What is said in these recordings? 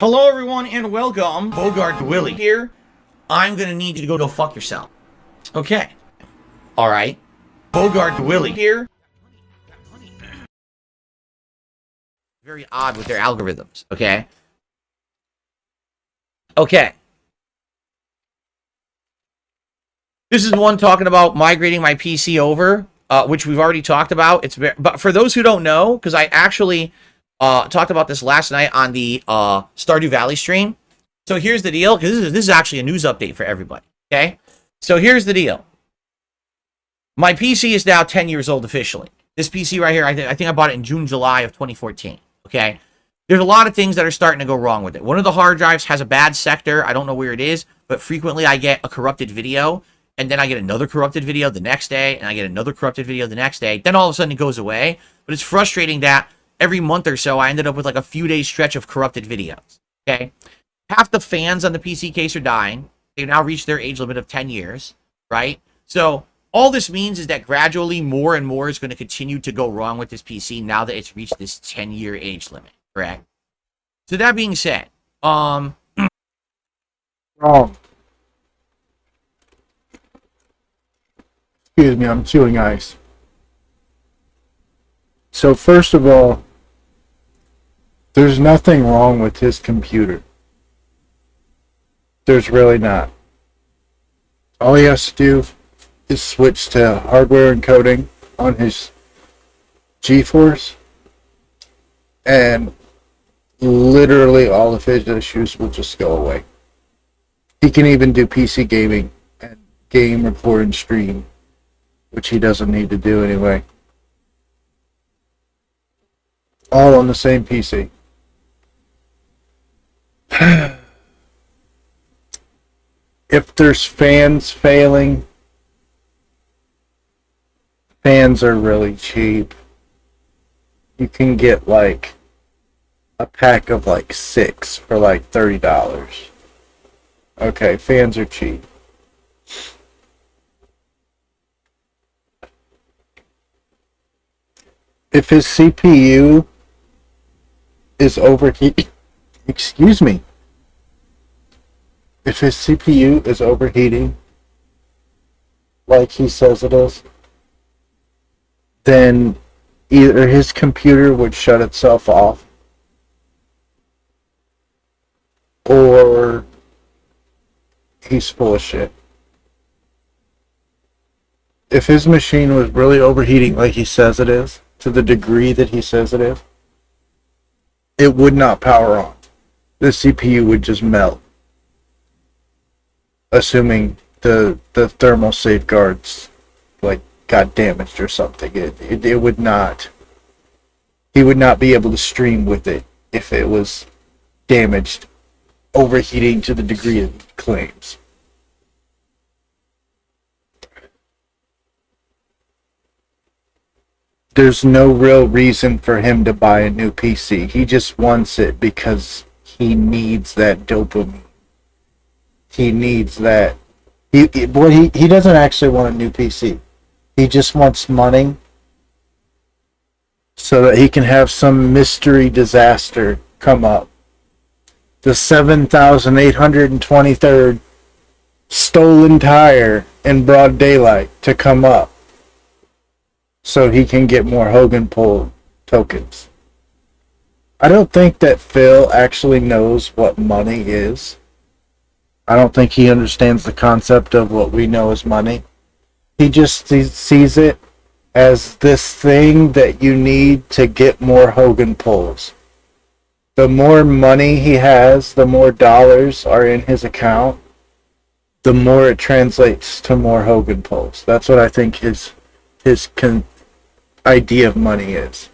Hello everyone and welcome. Bogart Willie here. I'm gonna need you to go fuck yourself. Okay. Alright. Bogart Willie here. Very odd with their algorithms, okay? Okay. This is one talking about migrating my PC over, which we've already talked about. But for those who don't know, because I actually talked about this last night on the Stardew Valley stream. So here's the deal, because this is actually a news update for everybody, okay? So here's the deal. My PC is now 10 years old officially. This PC right here, I think I bought it in June, July of 2014, okay? There's a lot of things that are starting to go wrong with it. One of the hard drives has a bad sector. I don't know where it is, but frequently I get a corrupted video, and then I get another corrupted video the next day, and I get another corrupted video the next day. Then all of a sudden it goes away. But it's frustrating that every month or so I ended up with like a few days stretch of corrupted videos, okay? Half the fans on the PC case are dying. They've now reached their age limit of 10 years, right? So all this means is that gradually more and more is going to continue to go wrong with this PC now that it's reached this 10-year age limit, correct? So that being said, Wrong. Excuse me, I'm chewing ice. So first of all, there's nothing wrong with his computer. There's really not. All he has to do is switch to hardware encoding on his GeForce, and literally all of his issues will just go away. He can even do PC gaming and game, record, and stream, which he doesn't need to do anyway. All on the same PC. If there's fans failing, fans are really cheap. You can get like a pack of like 6 for like $30. Okay, fans are cheap. If his CPU is overheating, excuse me. If his CPU is overheating, like he says it is, then either his computer would shut itself off, or he's full of shit. If his machine was really overheating like he says it is, to the degree that he says it is, it would not power on. The CPU would just melt. Assuming the thermal safeguards like got damaged or something. It would not. He would not be able to stream with it if it was damaged, overheating to the degree it claims. There's no real reason for him to buy a new PC. He just wants it because he needs that dopamine. He needs that. He doesn't actually want a new PC. He just wants money so that he can have some mystery disaster come up. The 7,823rd stolen tire in broad daylight to come up so he can get more Hogan Pole tokens. I don't think that Phil actually knows what money is. I don't think he understands the concept of what we know as money. He just sees it as this thing that you need to get more Hogan Poles. The more money he has, the more dollars are in his account, the more it translates to more Hogan Poles. That's what I think his idea of money is.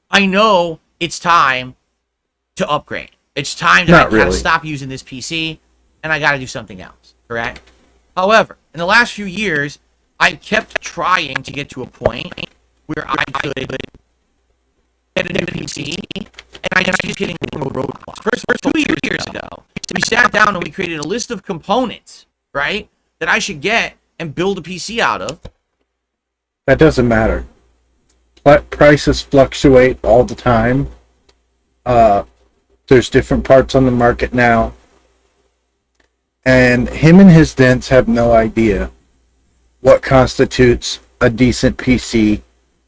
I know it's time to upgrade. It's time to gotta stop using this PC, and I gotta do something else, correct? However, in the last few years, I kept trying to get to a point where I could get a new PC, and I just keep hitting roadblocks. First 2 years ago, we sat down and we created a list of components, right, that I should get and build a PC out of. That doesn't matter. prices fluctuate all the time. There's different parts on the market now. And him and his dents have no idea what constitutes a decent PC,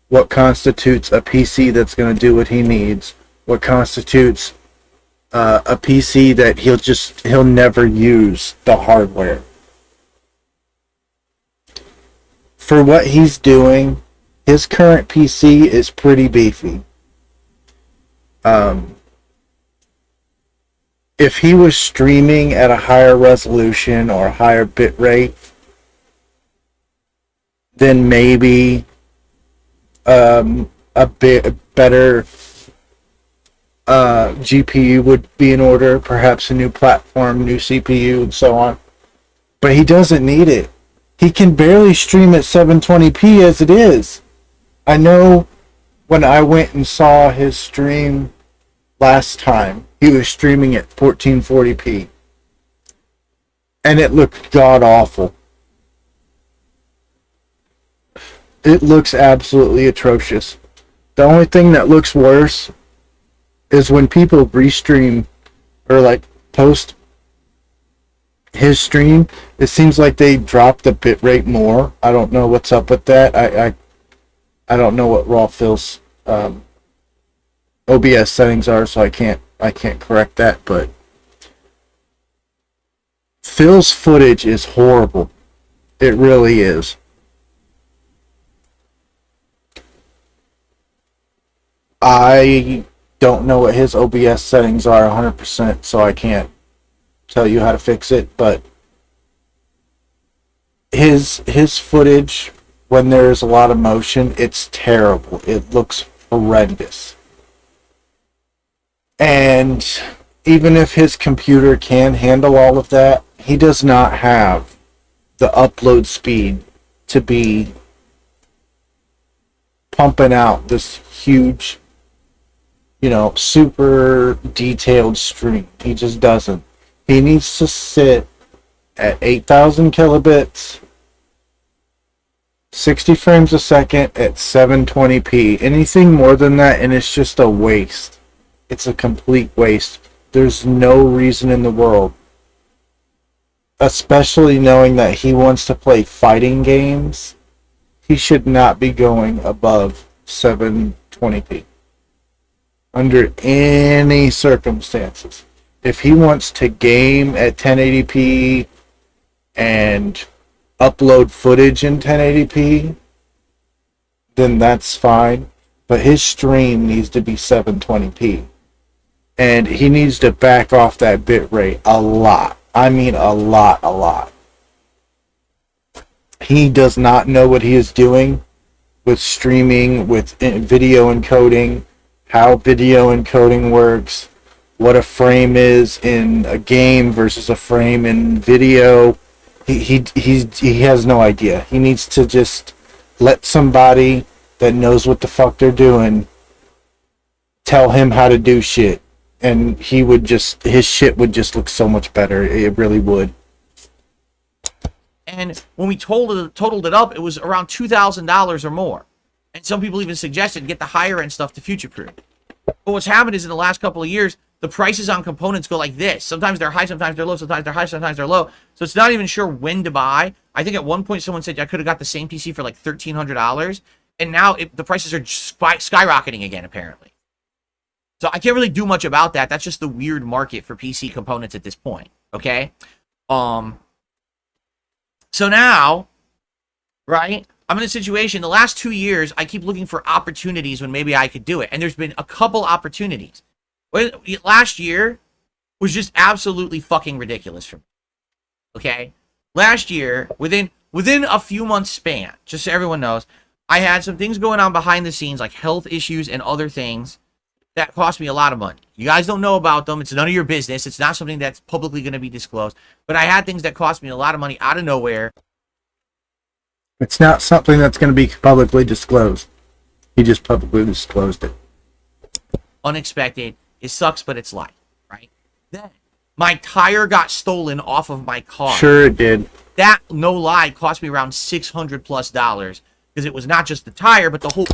what constitutes a PC that's going to do what he needs, what constitutes a PC that he'll never use the hardware. For what he's doing, his current PC is pretty beefy. If he was streaming at a higher resolution or higher bit rate, then maybe a bit better GPU would be in order, perhaps a new platform, new CPU, and so on. But he doesn't need it. He can barely stream at 720p as it is. I know when I went and saw his stream last time, he was streaming at 1440p. And it looked god awful. It looks absolutely atrocious. The only thing that looks worse is when people restream or like post his stream, it seems like they drop the bitrate more. I don't know what's up with that. I don't know what Raw Phil's OBS settings are, so I can't correct that, but Phil's footage is horrible. It really is. I don't know what his OBS settings are 100%, so I can't tell you how to fix it, but his footage, when there's a lot of motion, it's terrible. It looks horrendous. And even if his computer can handle all of that, he does not have the upload speed to be pumping out this huge, super detailed stream. He just doesn't. He needs to sit at 8,000 kilobits, 60 frames a second at 720p. Anything more than that, and it's just a waste. It's a complete waste. There's no reason in the world, especially knowing that he wants to play fighting games, he should not be going above 720p under any circumstances. If he wants to game at 1080p and upload footage in 1080p, then that's fine. But his stream needs to be 720p. And he needs to back off that bit rate a lot. I mean a lot. He does not know what he is doing with streaming, with video encoding, how video encoding works, what a frame is in a game versus a frame in video. He has no idea. He needs to just let somebody that knows what the fuck they're doing tell him how to do shit, and his shit would just look so much better. It really would. And when we totaled it up, it was around $2,000 or more. And some people even suggested get the higher end stuff to future-proof. But what's happened is in the last couple of years, the prices on components go like this. Sometimes they're high, sometimes they're low, sometimes they're high, sometimes they're low. So it's not even sure when to buy. I think at one point someone said I could have got the same PC for like $1,300. And now the prices are skyrocketing again, apparently. So I can't really do much about that. That's just the weird market for PC components at this point. Okay? So now, right, I'm in a situation, the last 2 years, I keep looking for opportunities when maybe I could do it. And there's been a couple opportunities. Last year was just absolutely fucking ridiculous for me. Okay? Last year, within a few months span, just so everyone knows, I had some things going on behind the scenes, like health issues and other things that cost me a lot of money. You guys don't know about them. It's none of your business. It's not something that's publicly going to be disclosed. But I had things that cost me a lot of money out of nowhere. It's not something that's going to be publicly disclosed. He just publicly disclosed it. Unexpected. It sucks, but it's life, right? Then my tire got stolen off of my car. Sure it did. That, no lie, cost me around $600+ because it was not just the tire, but the whole...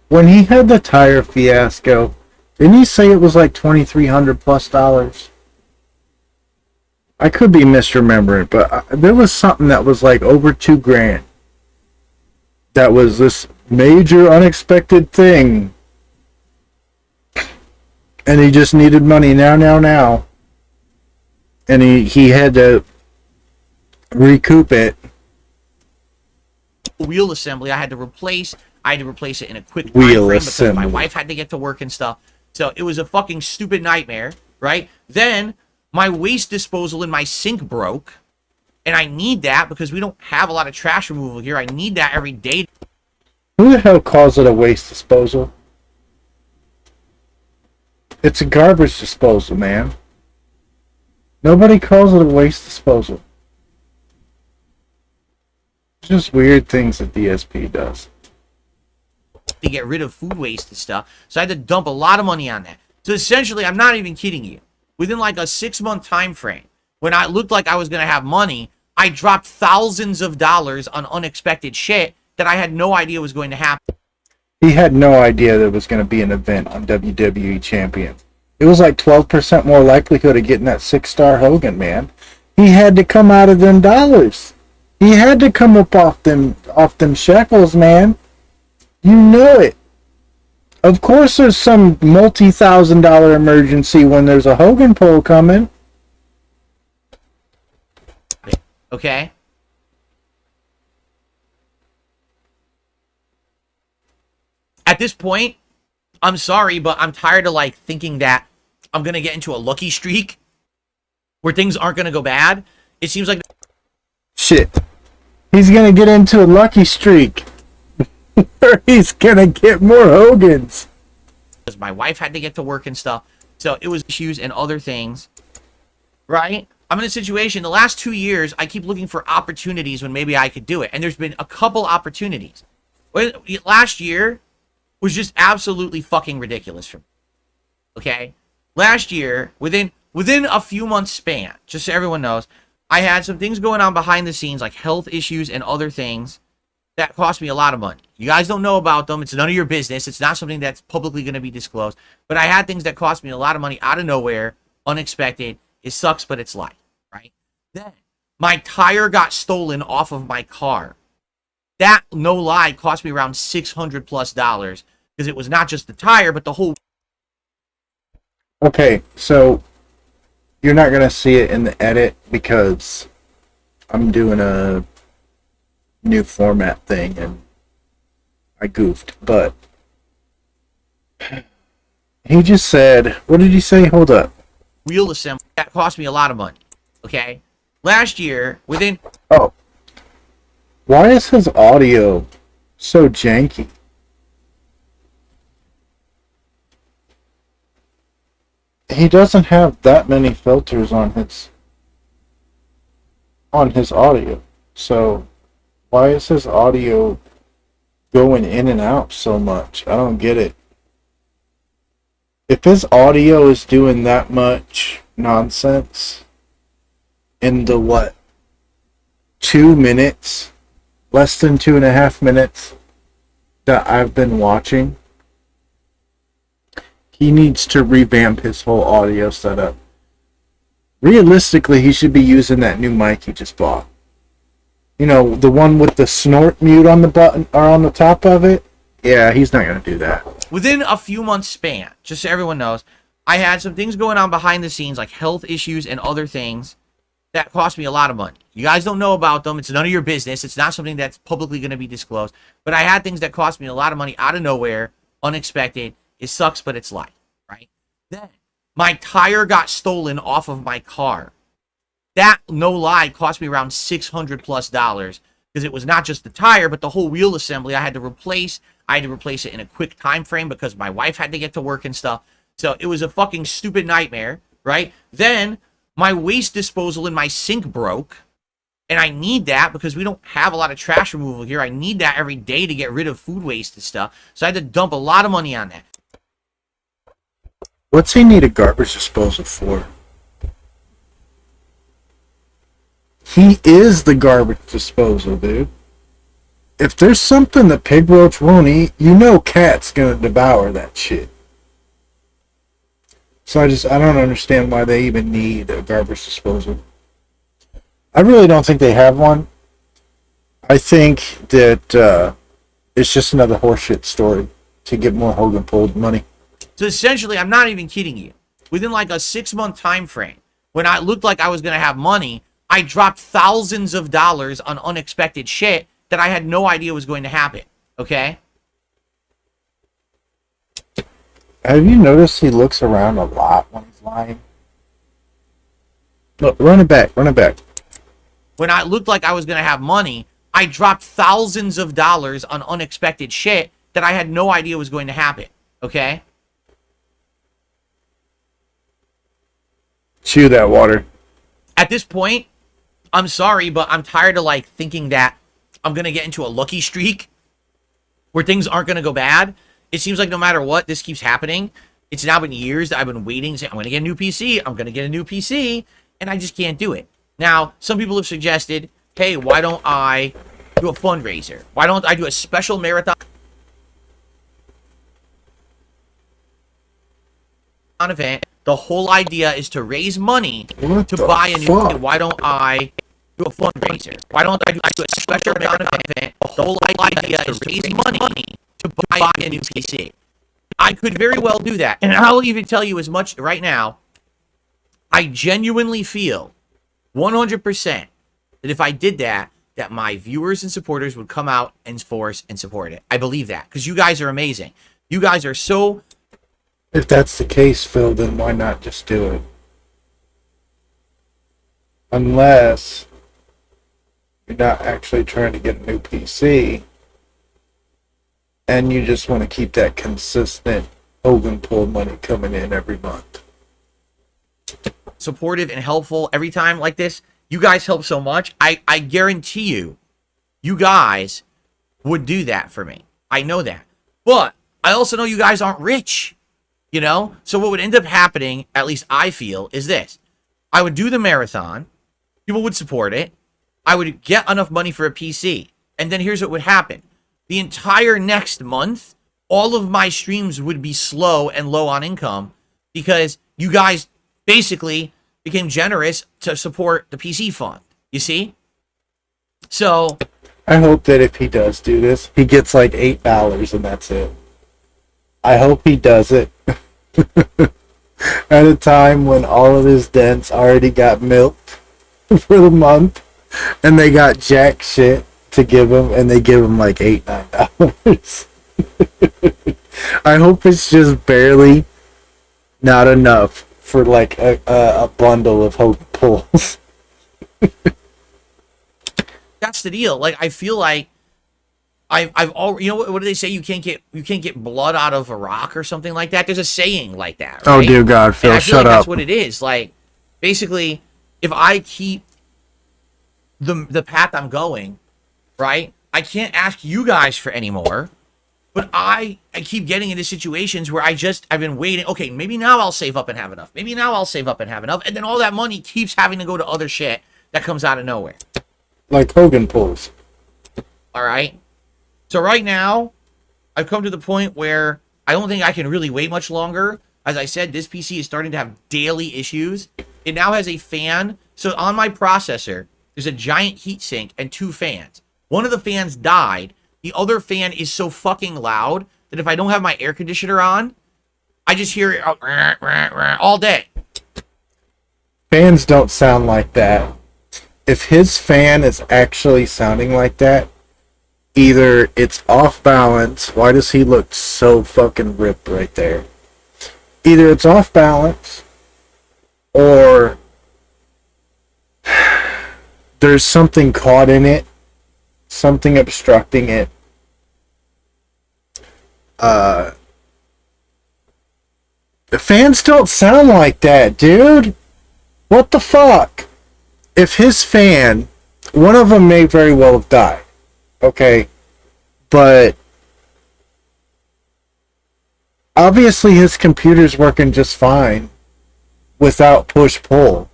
when he had the tire fiasco, didn't he say it was like $2,300 plus dollars? I could be misremembering, but there was something that was like over $2,000. That was this major unexpected thing. And he just needed money now. And he had to recoup it. Wheel assembly I had to replace it in a quick time Wheel frame because assembly. my wife had to get to work and stuff. So it was a fucking stupid nightmare, right? Then my waste disposal in my sink broke, and I need that because we don't have a lot of trash removal here. I need that every day. Who the hell calls it a waste disposal? It's a garbage disposal, man. Nobody calls it a waste disposal. It's just weird things that DSP does. To get rid of food waste and stuff. So I had to dump a lot of money on that. So essentially, I'm not even kidding you. Within like a 6-month time frame, when I looked like I was going to have money, I dropped thousands of dollars on unexpected shit that I had no idea was going to happen. He had no idea there was going to be an event on WWE Champions. It was like 12% more likelihood of getting that 6-star Hogan, man. He had to come out of them dollars. He had to come up off them shekels, man. You know it. Of course there's some multi-$1,000 emergency when there's a Hogan poll coming. Okay? At this point, I'm sorry, but I'm tired of like thinking that I'm going to get into a lucky streak where things aren't going to go bad. It seems like... Shit. He's going to get into a lucky streak. Where he's going to get more Hogans. Because my wife had to get to work and stuff. So it was issues and other things. Right? I'm in a situation, the last 2 years, I keep looking for opportunities when maybe I could do it. And there's been a couple opportunities. Last year was just absolutely fucking ridiculous for me. Okay? Last year, within a few months span, just so everyone knows, I had some things going on behind the scenes, like health issues and other things that cost me a lot of money. You guys don't know about them. It's none of your business. It's not something that's publicly going to be disclosed. But I had things that cost me a lot of money out of nowhere, unexpected. It sucks, but it's life, right? Then my tire got stolen off of my car. That, no lie, cost me around $600 plus because it was not just the tire, but the whole... Okay, so you're not going to see it in the edit because I'm doing a new format thing and I goofed, but he just said, what did he say? Hold up. Wheel assembly that cost me a lot of money. Okay? Last year, within... Oh. Why is his audio so janky? He doesn't have that many filters on his audio. So why is his audio going in and out so much? I don't get it. If his audio is doing that much nonsense in the 2 minutes, less than 2.5 minutes that I've been watching, he needs to revamp his whole audio setup. Realistically, he should be using that new mic he just bought. You know, the one with the snort mute on the button or on the top of it. Yeah, he's not going to do that. Within a few months span, just so everyone knows, I had some things going on behind the scenes, like health issues and other things that cost me a lot of money. You guys don't know about them. It's none of your business. It's not something that's publicly going to be disclosed. But I had things that cost me a lot of money out of nowhere, unexpected. It sucks, but it's life, right? Then my tire got stolen off of my car. That, no lie, cost me around $600 plus because it was not just the tire, but the whole wheel assembly I had to replace. I had to replace it in a quick time frame because my wife had to get to work and stuff. So it was a fucking stupid nightmare, right? Then my waste disposal in my sink broke, and I need that because we don't have a lot of trash removal here. I need that every day to get rid of food waste and stuff. So I had to dump a lot of money on that. What's he need a garbage disposal for? He is the garbage disposal, dude. if there's something the pig roach won't eat, you know Khet's gonna devour that shit. So I don't understand why they even need a garbage disposal. I really don't think they have one. I think that it's just another horseshit story to get more Hogan pulled money. So essentially, I'm not even kidding you. Within like a 6-month time frame, when I looked like I was going to have money, I dropped thousands of dollars on unexpected shit that I had no idea was going to happen. Okay? Have you noticed he looks around a lot when he's lying? Look, run it back. When I looked like I was going to have money, I dropped thousands of dollars on unexpected shit that I had no idea was going to happen. Okay? Chew that water. At this point, I'm sorry, but I'm tired of like thinking that I'm going to get into a lucky streak where things aren't going to go bad. It seems like no matter what, this keeps happening. It's now been years that I've been waiting to say, I'm going to get a new PC. I'm going to get a new PC. And I just can't do it. Now, some people have suggested, hey, why don't I do a fundraiser? Why don't I do a special marathon event? The whole idea is to raise money to buy a new PC. Why don't I do a fundraiser? Why don't I do a special marathon event? The whole idea is to raise money to buy a new PC. I could very well do that. And I'll even tell you as much right now. I genuinely feel 100% that if I did that, that my viewers and supporters would come out and force and support it. I believe that because you guys are amazing. You guys are so... If that's the case, Phil, then why not just do it? Unless you're not actually trying to get a new PC and you just want to keep that consistent Hogan pull money coming in every month. Supportive and helpful every time like this. You guys help so much. I guarantee you guys would do that for me. I know that. But I also know you guys aren't rich. You know? So what would end up happening, at least I feel, is this. I would do the marathon. People would support it. I would get enough money for a PC. And then here's what would happen. The entire next month, all of my streams would be slow and low on income because you guys basically became generous to support the PC fund. You see? So I hope that if he does do this, he gets like $8 and that's it. I hope he does it at a time when all of his dents already got milked for the month and they got jack shit to give him and they give him like $8-9. I hope it's just barely not enough for like a bundle of hope pulls. that's the deal. Like I feel like I've already, you know what do they say? You can't get blood out of a rock or something like that. There's a saying like that, right? Oh dear God, Phil, and I feel shut like up. That's what it is. Like basically, if I keep the path I'm going, right? I can't ask you guys for any more. But I keep getting into situations where I've been waiting. Okay, maybe now I'll save up and have enough. Maybe now I'll save up and have enough. And then all that money keeps having to go to other shit that comes out of nowhere. Like Hogan pulls. All right? So right now, I've come to the point where I don't think I can really wait much longer. As I said, this PC is starting to have daily issues. It now has a fan. So on my processor, there's a giant heatsink and 2 fans. One of the fans died. The other fan is so fucking loud that if I don't have my air conditioner on, I just hear it all day. Fans don't sound like that. If his fan is actually sounding like that, either it's off balance. Why does he look so fucking ripped right there? Either it's off balance, or there's something caught in it, something obstructing it. The fans don't sound like that, dude. What the fuck? If his fan, one of them may very well have died. Okay, but obviously his computer's working just fine without push-pull.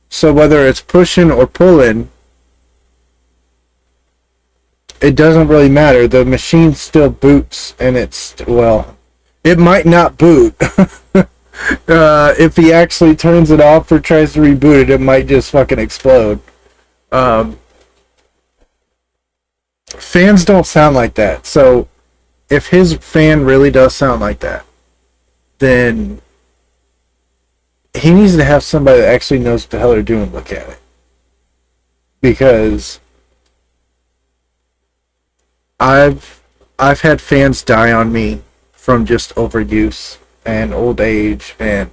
So whether it's pushing or pulling, it doesn't really matter. The machine still boots, and it might not boot. If he actually turns it off or tries to reboot it, it might just fucking explode. Fans don't sound like that. So if his fan really does sound like that, then he needs to have somebody that actually knows what the hell they're doing look at it. Because I've had fans die on me from just overuse and old age and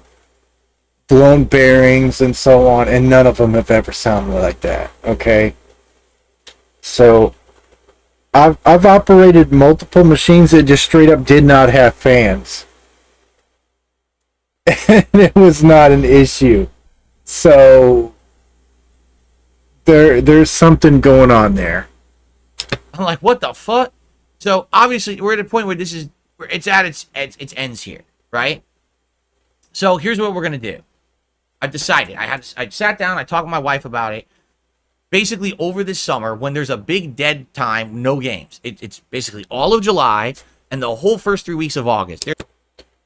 blown bearings and so on, and none of them have ever sounded like that. Okay, so I've operated multiple machines that just straight up did not have fans, and it was not an issue. So there's something going on there. I'm like, what the fuck? So obviously we're at a point where it's at its ends here, right? So here's what we're gonna do. I decided. I sat down. I talked with my wife about it. Basically, over this summer, when there's a big dead time, no games. It's basically all of July and the whole first 3 weeks of August.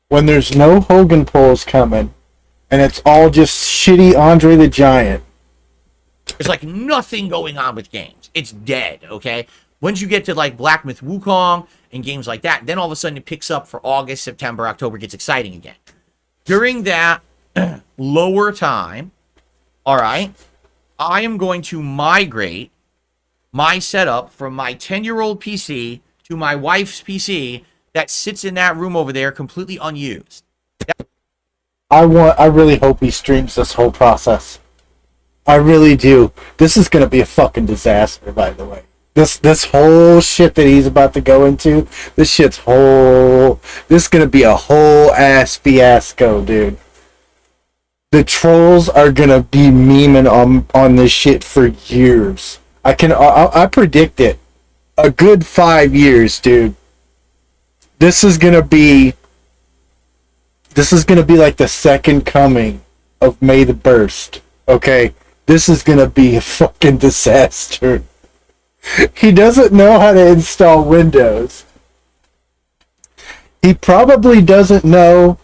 When there's no Hogan polls coming, and it's all just shitty Andre the Giant. There's like nothing going on with games. It's dead, okay? Once you get to like Black Myth Wukong and games like that, then all of a sudden it picks up for August, September, October, gets exciting again. During that lower time, all right, I am going to migrate my setup from my 10-year-old PC to my wife's PC that sits in that room over there completely unused. I really hope he streams this whole process. I really do. This is going to be a fucking disaster, by the way. This whole shit that he's about to go into, this is going to be a whole ass fiasco, dude. The trolls are going to be memeing on this shit for years. I predict it. A good 5 years, dude. This is going to be like the second coming of May the Burst. Okay? This is going to be a fucking disaster. He doesn't know how to install Windows. He probably doesn't know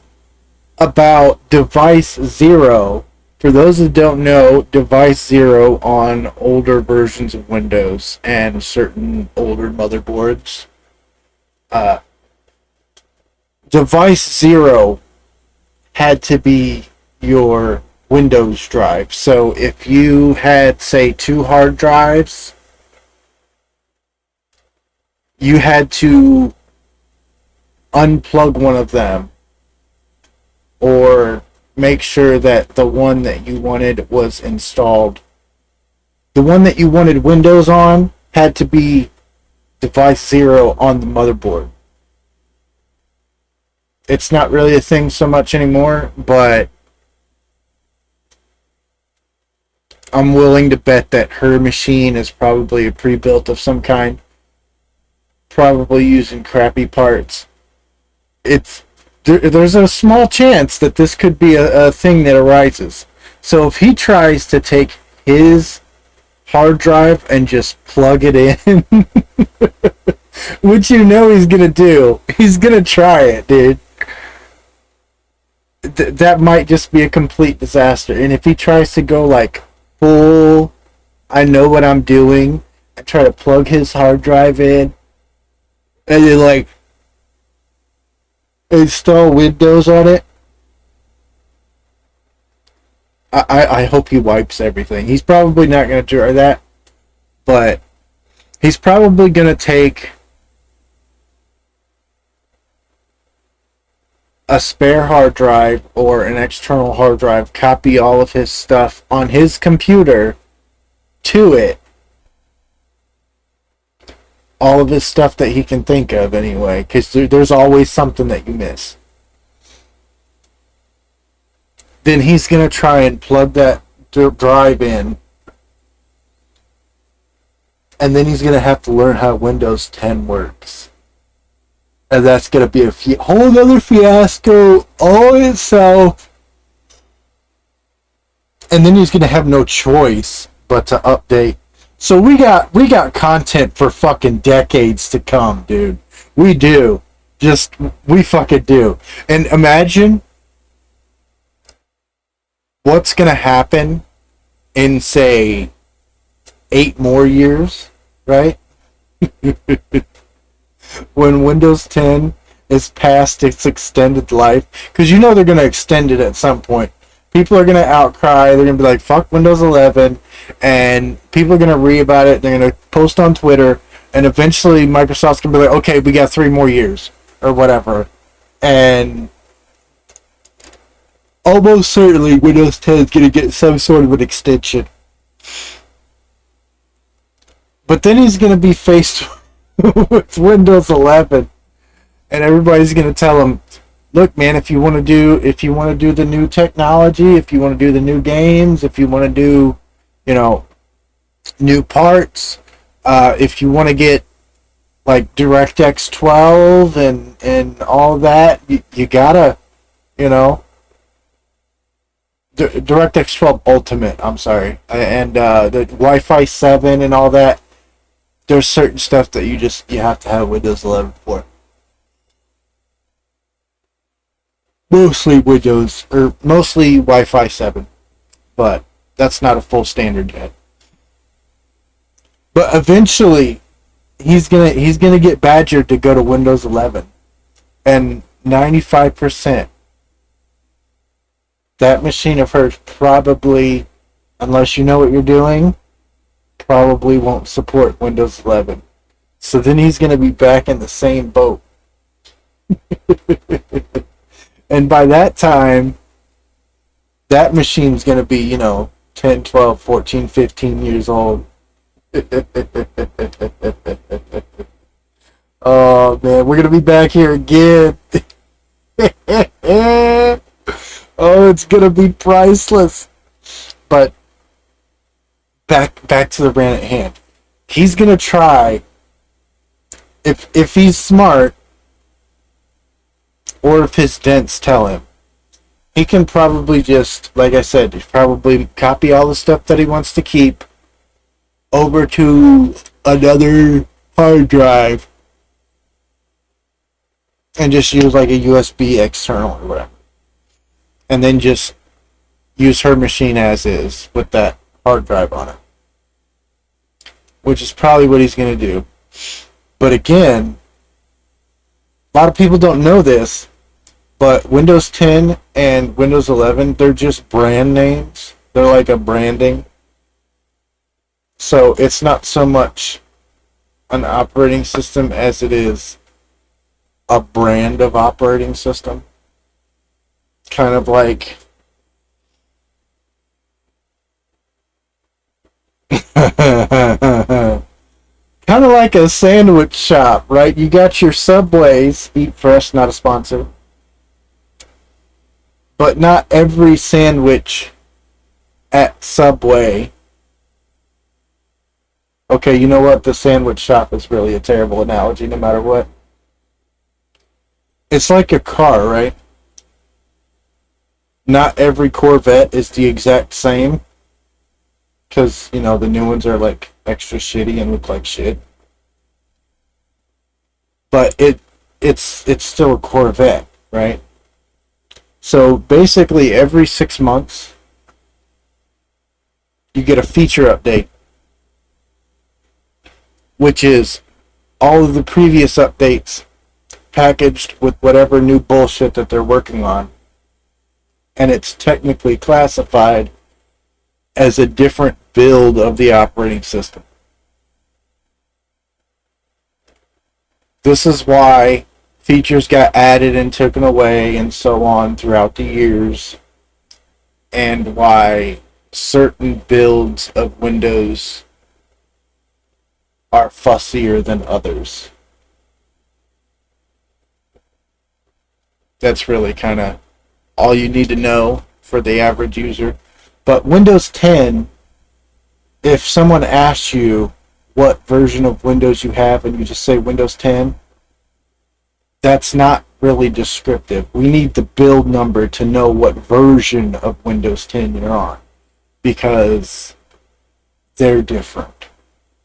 about Device Zero. For those that don't know, Device Zero on older versions of Windows and certain older motherboards. Device Zero had to be your Windows drive. So if you had, say, 2 hard drives, you had to unplug one of them or make sure that the one that you wanted was installed. The one that you wanted Windows on had to be Device Zero on the motherboard. It's not really a thing so much anymore, but I'm willing to bet that her machine is probably a pre-built of some kind. Probably using crappy parts. There's a small chance that this could be a thing that arises. So if he tries to take his hard drive and just plug it in, which you know he's gonna do, he's gonna try it, dude. That might just be a complete disaster. And if he tries to go like full, I know what I'm doing, and try to plug his hard drive in, and then like install Windows on it, I hope he wipes everything. He's probably not going to try that, but he's probably going to take a spare hard drive or an external hard drive, copy all of his stuff on his computer to it. All of his stuff that he can think of anyway, because there's always something that you miss. Then he's going to try and plug that drive in, and then he's going to have to learn how Windows 10 works. And that's going to be a whole other fiasco all itself. And then he's going to have no choice but to update So we got content for fucking decades to come, dude. We do. Just we fucking do. And imagine what's gonna happen in say 8 more years, right? When Windows 10 is past its extended life, because you know they're gonna extend it at some point. People are gonna outcry. They're gonna be like, "Fuck Windows 11," and people are gonna read about it. They're gonna post on Twitter, and eventually Microsoft's gonna be like, "Okay, we got 3 more years or whatever," and almost certainly Windows 10 is gonna get some sort of an extension. But then he's gonna be faced with Windows 11, and everybody's gonna tell him, "Look, man, if you want to do the new technology, if you want to do the new games, if you want to do, new parts, if you want to get like DirectX 12 and all that, you gotta, DirectX 12 Ultimate. I'm sorry, and the Wi-Fi 7 and all that. There's certain stuff that you have to have Windows 11 for." Mostly Wi-Fi 7, but that's not a full standard yet. But eventually, he's gonna get badgered to go to Windows 11, and 95% that machine of hers probably, unless you know what you're doing, probably won't support Windows 11. So then he's gonna be back in the same boat. And by that time, that machine's going to be, 10, 12, 14, 15 years old. Oh, man, we're going to be back here again. Oh, it's going to be priceless. But back to the rant at hand. He's going to try, if he's smart, or if his dents tell him, he can probably just, like I said, probably copy all the stuff that he wants to keep over to another hard drive and just use like a USB external or whatever. And then just use her machine as is with that hard drive on it. Which is probably what he's going to do. But again, a lot of people don't know this, but Windows 10 and Windows 11, they're just brand names. They're like a branding. So it's not so much an operating system as it is a brand of operating system. Kind of like kind of like a sandwich shop, right? You got your Subways, Eat Fresh, not a sponsor. But not every sandwich at Subway. Okay, you know what? The sandwich shop is really a terrible analogy no matter what. It's like a car, right? Not every Corvette is the exact same. Because, the new ones are like extra shitty and look like shit. But it's still a Corvette, right? So basically every 6 months you get a feature update, which is all of the previous updates packaged with whatever new bullshit that they're working on. And it's technically classified as a different build of the operating system. This is why features got added and taken away and so on throughout the years, and why certain builds of Windows are fussier than others. That's really kind of all you need to know for the average user. But Windows 10, if someone asks you what version of Windows you have and you just say Windows 10, that's not really descriptive. We need the build number to know what version of Windows 10 you're on, because they're different.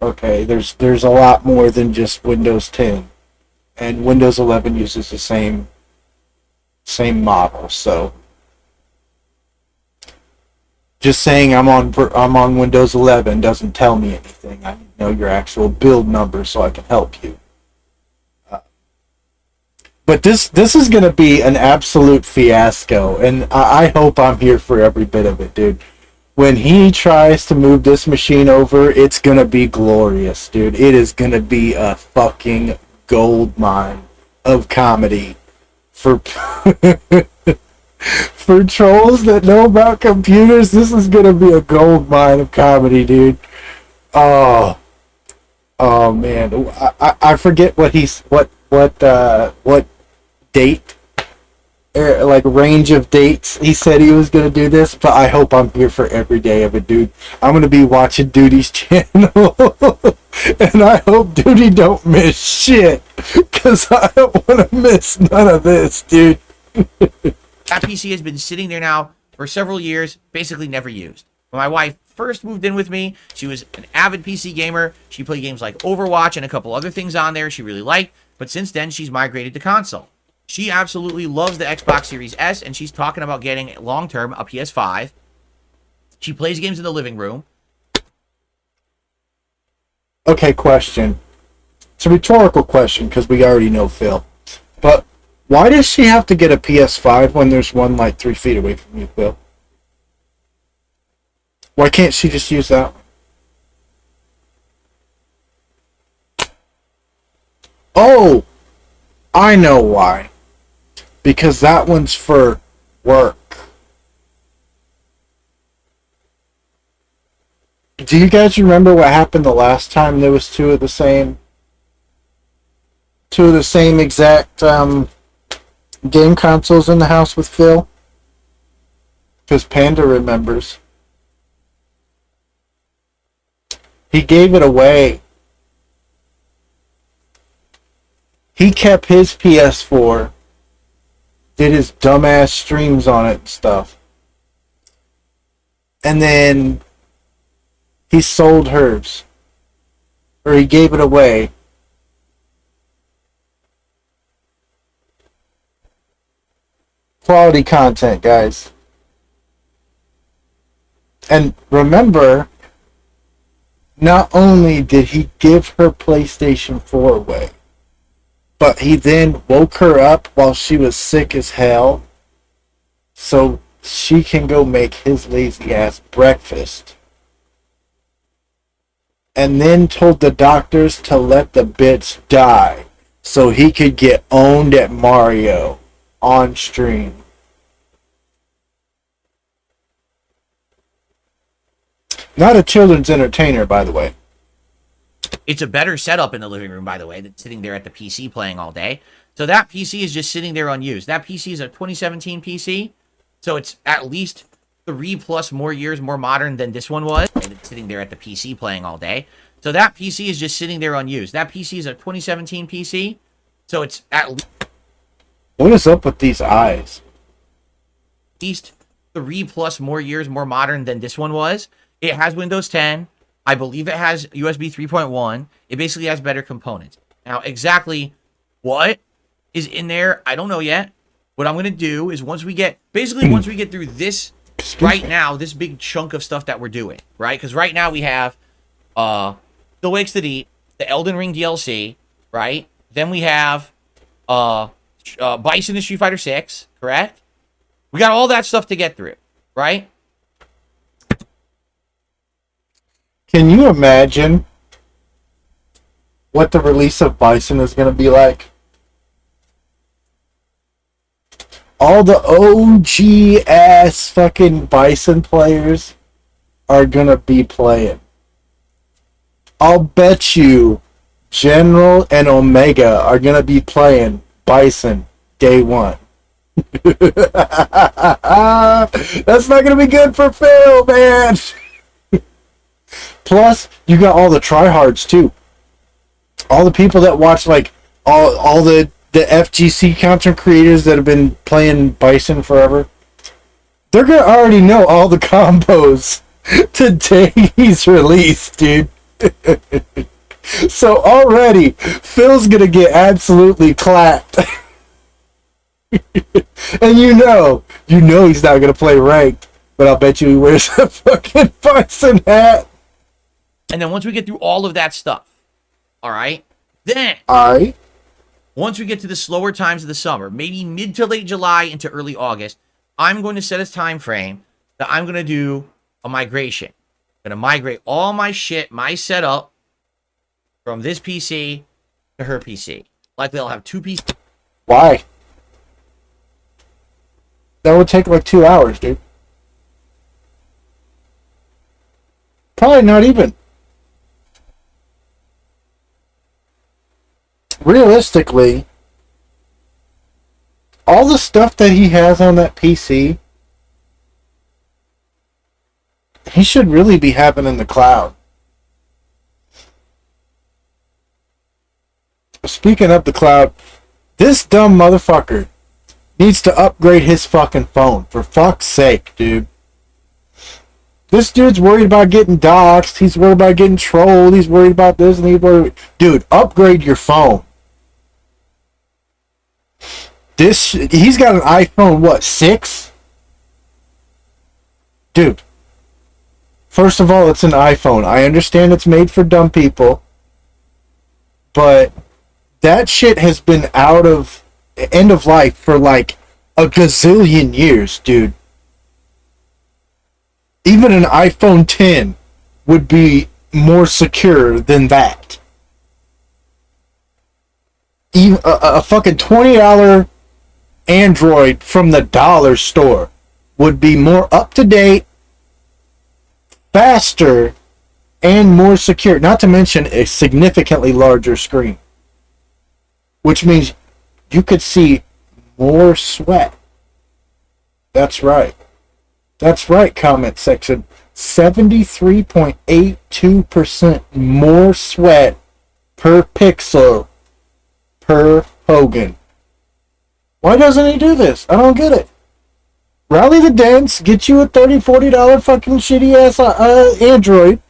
Okay, there's a lot more than just Windows 10, and Windows 11 uses the same model. So just saying I'm on Windows 11 doesn't tell me anything. I need to know your actual build number so I can help you. But this is gonna be an absolute fiasco, and I hope I'm here for every bit of it, dude. When he tries to move this machine over, it's gonna be glorious, dude. It is gonna be a fucking gold mine of comedy for for trolls that know about computers. This is gonna be a gold mine of comedy, dude. Oh, oh man, I forget what what date, like range of dates he said he was gonna do this, but I hope I'm here for every day of it, dude. I'm gonna be watching Duty's channel, and I hope Duty don't miss shit, cause I don't want to miss none of this, dude. That PC has been sitting there now for several years, basically never used. When my wife first moved in with me, she was an avid PC gamer. She played games like Overwatch and a couple other things on there she really liked, but since then she's migrated to console. She absolutely loves the Xbox Series S, and she's talking about getting long-term a PS5. She plays games in the living room. Okay, question. It's a rhetorical question because we already know Phil. But why does she have to get a PS5 when there's one like 3 feet away from you, Phil? Why can't she just use that one? Oh, I know why. Because that one's for work. Do you guys remember what happened the last time there was two of the same exact game consoles in the house with Phil? Because Panda remembers. He gave it away. He kept his PS4, did his dumbass streams on it and stuff. And then he sold hers. Or he gave it away. Quality content, guys. And remember, not only did he give her PlayStation 4 away, but he then woke her up while she was sick as hell so she can go make his lazy ass breakfast. And then told the doctors to let the bitch die so he could get owned at Mario on stream. Not a children's entertainer, by the way. It's a better setup in the living room, by the way, than sitting there at the PC playing all day. So that PC is just sitting there unused. That PC is a 2017 PC, so it's at least 3+ more years more modern than this one was. Sitting there at the PC playing all day. So that PC is just sitting there unused. That PC is a 2017 PC, so it's at What is up with these eyes? least 3+ more years more modern than this one was. It has Windows 10. I believe it has USB 3.1. It basically has better components. Now, exactly what is in there, I don't know yet. What I'm going to do is once we get through this right now, this big chunk of stuff that we're doing, right? Because right now we have Still Wakes the Deep, the Elden Ring DLC, right? Then we have Bison in Street Fighter 6, correct? We got all that stuff to get through, right? Can you imagine what the release of Bison is going to be like? All the OG ass fucking Bison players are going to be playing. I'll bet you General and Omega are going to be playing Bison day one. That's not going to be good for Phil, man. Plus, you got all the tryhards too. All the people that watch, like, all the FGC content creators that have been playing Bison forever. They're going to already know all the combos to day he's released, dude. So already, Phil's gonna get absolutely clapped. And you know he's not gonna play ranked, but I'll bet you he wears a fucking bison hat. And then once we get through all of that stuff, all right, then Alright. once we get to the slower times of the summer, maybe mid to late July into early August, I'm going to set a time frame that I'm going to do a migration. I'm going to migrate all my shit, my setup, from this PC to her PC. Likely I'll have two PCs. Why? That would take like 2 hours, dude. Probably not even. Realistically, all the stuff that he has on that PC, he should really be having in the cloud. Speaking of the cloud, this dumb motherfucker needs to upgrade his fucking phone. For fuck's sake, dude. This dude's worried about getting doxxed. He's worried about getting trolled. He's worried about this and he's worried. Dude, upgrade your phone. He's got an iPhone, what, 6? Dude. First of all, it's an iPhone. I understand it's made for dumb people. But that shit has been out of end of life for like a gazillion years, dude. Even an iPhone 10 would be more secure than that. Even a fucking $20 Android from the dollar store would be more up to date, faster, and more secure. Not to mention a significantly larger screen, which means you could see more sweat. That's right. That's right, comment section. 73.82% more sweat per pixel per Hogan. Why doesn't he do this? I don't get it. Rally the dents, get you a $30, $40 fucking shitty ass Android.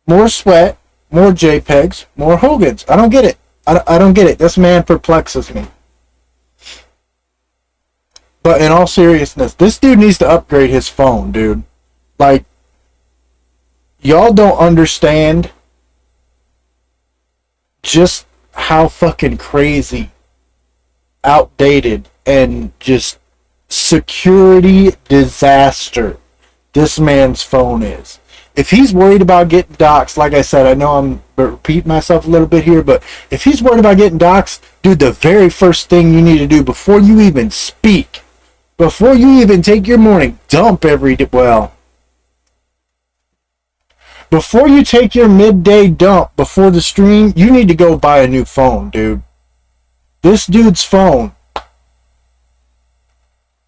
More sweat, more JPEGs, more Hogans. I don't get it. I don't get it. This man perplexes me. But in all seriousness, this dude needs to upgrade his phone, dude. Like, y'all don't understand just how fucking crazy, outdated, and just security disaster this man's phone is. If he's worried about getting doxxed, like I said, I know I'm repeating myself a little bit here, but if he's worried about getting doxxed, dude, the very first thing you need to do before you even speak, before you even take your morning dump every day, well, before you take your midday dump before the stream, you need to go buy a new phone, dude. This dude's phone,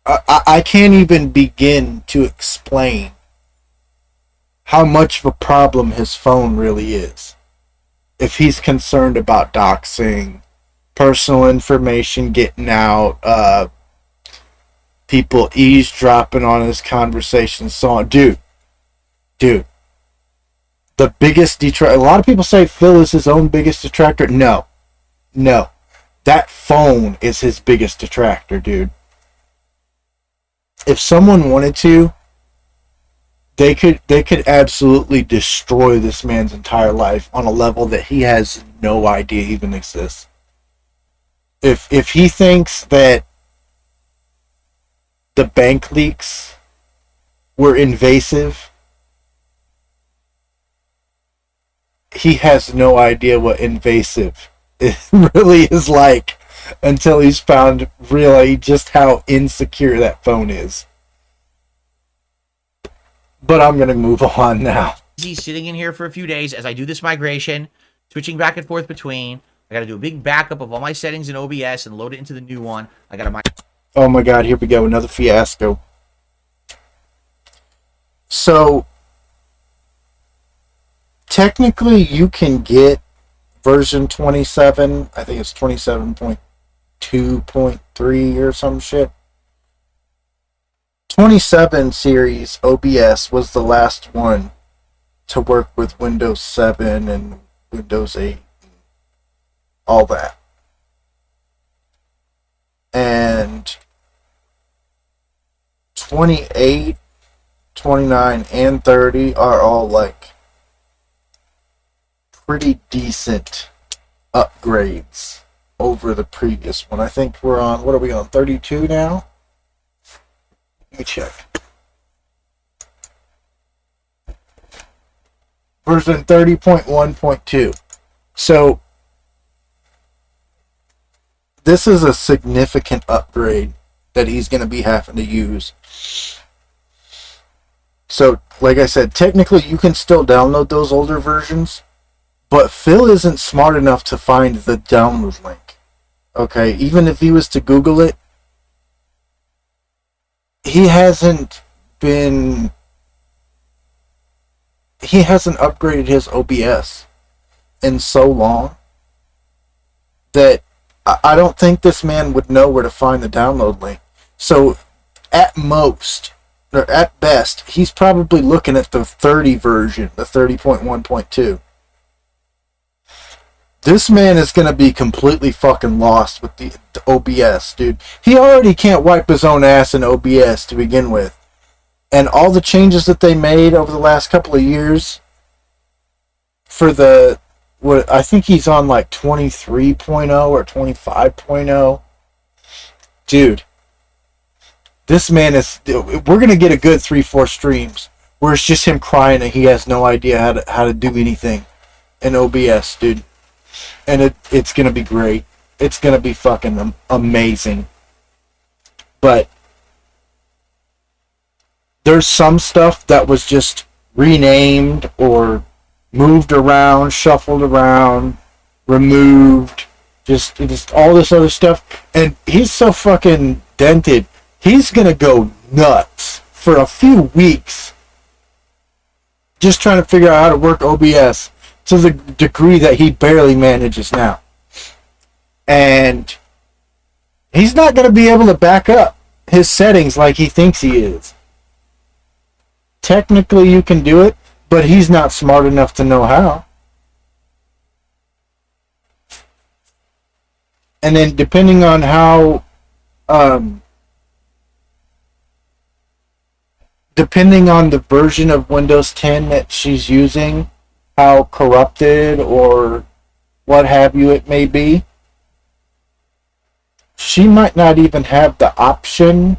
I can't even begin to explain how much of a problem his phone really is. If he's concerned about doxing, personal information getting out, people eavesdropping on his conversations, so on. Dude. The biggest detractor. A lot of people say Phil is his own biggest detractor. No. That phone is his biggest detractor, dude. If someone wanted to, they could absolutely destroy this man's entire life on a level that he has no idea even exists. If he thinks that the bank leaks were invasive, he has no idea what invasive it really is like until he's found really just how insecure that phone is. But I'm going to move on now. He's sitting in here for a few days as I do this migration, switching back and forth between. I got to do a big backup of all my settings in OBS and load it into the new one. I got to Oh my god, here we go. Another fiasco. So, technically you can get version 27. I think it's 27.2.3 or some shit. 27 series OBS was the last one to work with Windows 7 and Windows 8, all that. And 28, 29, and 30 are all like pretty decent upgrades over the previous one. I think we're on, what are we on, 32 now? Let me check. Version 30.1.2. So this is a significant upgrade that he's going to be having to use. So, like I said, technically you can still download those older versions, but Phil isn't smart enough to find the download link. Okay, even if he was to Google it, he hasn't upgraded his OBS in so long that I don't think this man would know where to find the download link. So, at most, or at best, he's probably looking at the 30 version, the 30.1.2. This man is going to be completely fucking lost with the OBS, dude. He already can't wipe his own ass in OBS to begin with. And all the changes that they made over the last couple of years for the, what I think he's on like 23.0 or 25.0. Dude, this man is, we're going to get a good 3-4 streams where it's just him crying and he has no idea how to do anything in OBS, dude. And it's going to be great. It's going to be fucking amazing. But there's some stuff that was just renamed or moved around, shuffled around, removed, just all this other stuff. And he's so fucking dented. He's going to go nuts for a few weeks just trying to figure out how to work OBS to the degree that he barely manages now. And he's not going to be able to back up his settings like he thinks he is. Technically you can do it, but he's not smart enough to know how. And then depending on how depending on the version of Windows 10 that she's using, how corrupted or what have you it may be, she might not even have the option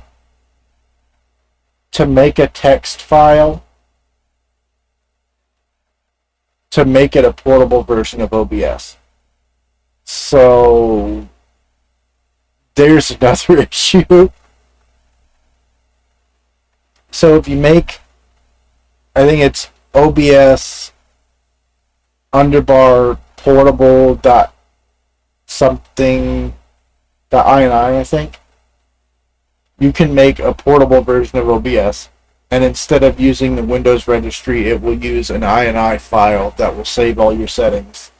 to make a text file to make it a portable version of OBS. So there's another issue. So if you make, I think it's OBS underbar portable dot something .ini, I think. You can make a portable version of OBS, and instead of using the Windows registry, it will use an INI file that will save all your settings.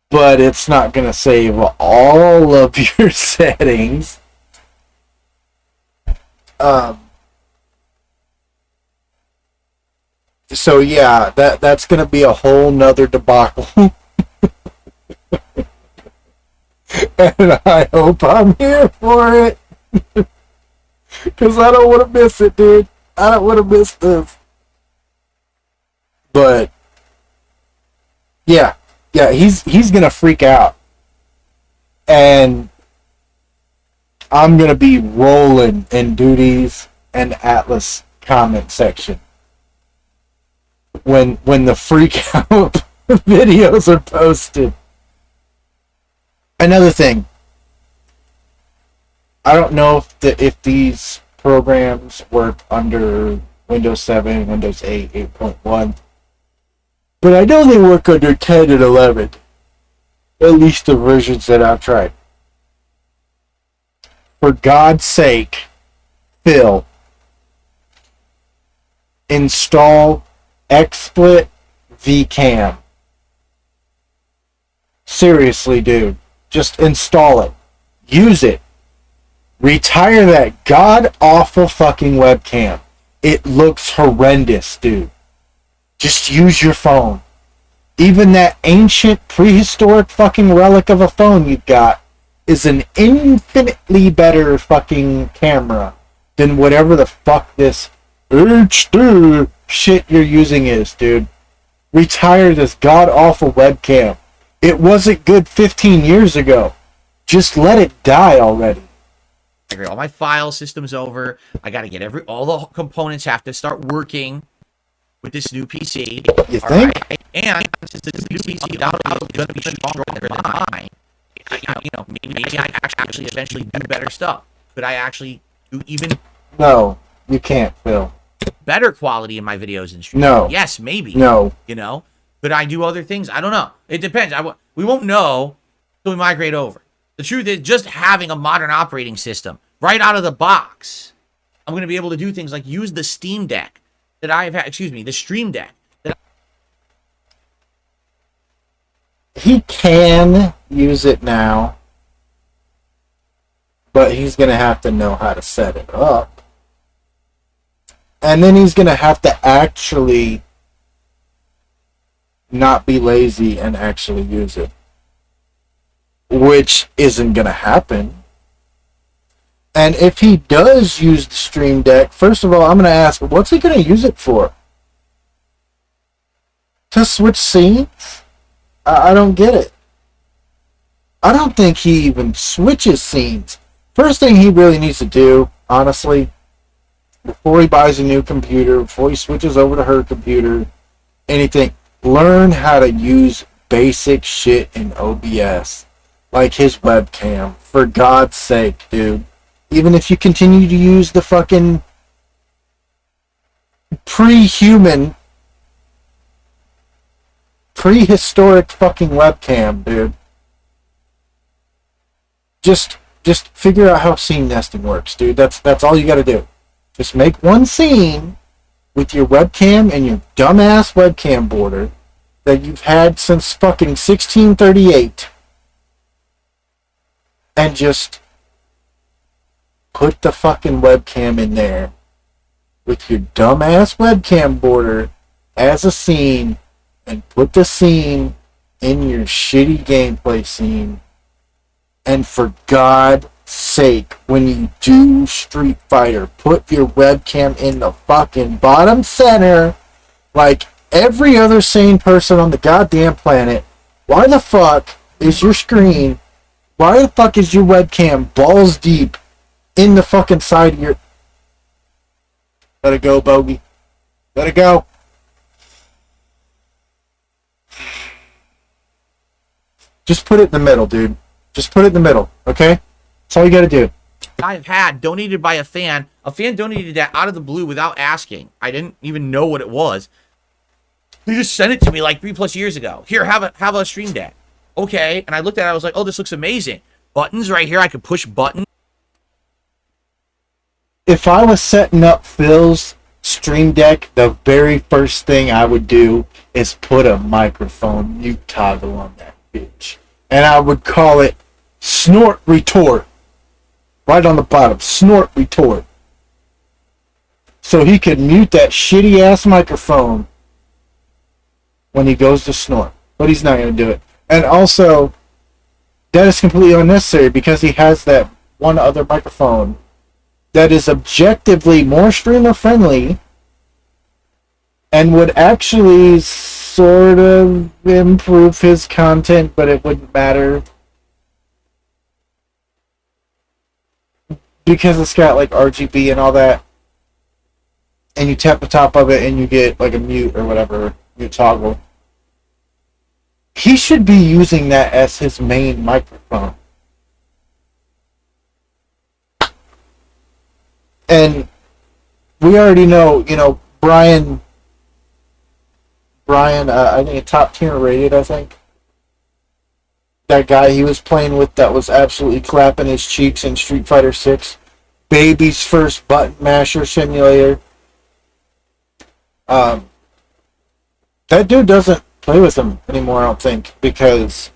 But it's not going to save all of your settings. So yeah, that's going to be a whole nother debacle. And I hope I'm here for it. Because I don't want to miss it, dude. I don't want to miss this. But yeah, he's going to freak out. And I'm going to be rolling in Duties and Atlas comment section when the freak out videos are posted. Another thing, I don't know if these programs work under Windows 7, Windows 8, 8.1, but I know they work under 10 and 11, at least the versions that I've tried. For God's sake, Phil, install XSplit vCam. Seriously, dude. Just install it. Use it. Retire that god-awful fucking webcam. It looks horrendous, dude. Just use your phone. Even that ancient, prehistoric fucking relic of a phone you've got is an infinitely better fucking camera than whatever the fuck this HD shit you're using is, dude. Retire this god-awful webcam. It wasn't good 15 years ago. Just let it die already. I agree. All my file system's over. I got to get all the components have to start working with this new PC. You think? Right? And since this new PC is going to be stronger than mine, maybe I actually eventually do better stuff. Could I actually do even No, you can't, Phil. better quality in my videos and streams? No. Yes, maybe. No. Could I do other things? I don't know. It depends. We won't know until we migrate over. The truth is, just having a modern operating system right out of the box, I'm going to be able to do things like use the Steam Deck that I've had, the Stream Deck. He can use it now, but he's going to have to know how to set it up. And then he's going to have to actually not be lazy and actually use it, which isn't going to happen. And if he does use the Stream Deck, first of all, I'm going to ask, what's he going to use it for? To switch scenes? I don't get it. I don't think he even switches scenes. First thing he really needs to do, honestly, before he buys a new computer, before he switches over to her computer, anything, learn how to use basic shit in OBS. Like his webcam. For God's sake, dude. Even if you continue to use the fucking pre-human, prehistoric fucking webcam, dude. Just figure out how scene nesting works, dude. That's all you gotta do. Just make one scene with your webcam and your dumbass webcam border that you've had since fucking 1638. And just put the fucking webcam in there with your dumbass webcam border as a scene, and put the scene in your shitty gameplay scene. And for God's sake, when you do Street Fighter, put your webcam in the fucking bottom center like every other sane person on the goddamn planet. Why the fuck is your screen, why the fuck is your webcam balls deep in the fucking side of your... Let it go, Bogey. Let it go. Just put it in the middle, dude. Just put it in the middle, okay? That's all you gotta do. I've had donated by a fan. A fan donated that out of the blue without asking. I didn't even know what it was. They just sent it to me like 3+ years ago. Here, have a Stream Deck. Okay, and I looked at it. I was like, oh, this looks amazing. Buttons right here. I could push buttons. If I was setting up Phil's Stream Deck, the very first thing I would do is put a microphone mute toggle on that bitch. And I would call it Snort Retort. Right on the bottom. Snort Retort. So he could mute that shitty ass microphone when he goes to snort. But he's not going to do it. And also, that is completely unnecessary because he has that one other microphone that is objectively more streamer friendly and would actually sort of improve his content, but it wouldn't matter because it's got like RGB and all that, and you tap the top of it and you get like a mute or whatever, mute toggle. He should be using that as his main microphone. And we already know, Brian, I think a top tier rated, I think. That guy he was playing with that was absolutely clapping his cheeks in Street Fighter 6. Baby's first button masher simulator. That dude doesn't play with him anymore, I don't think, because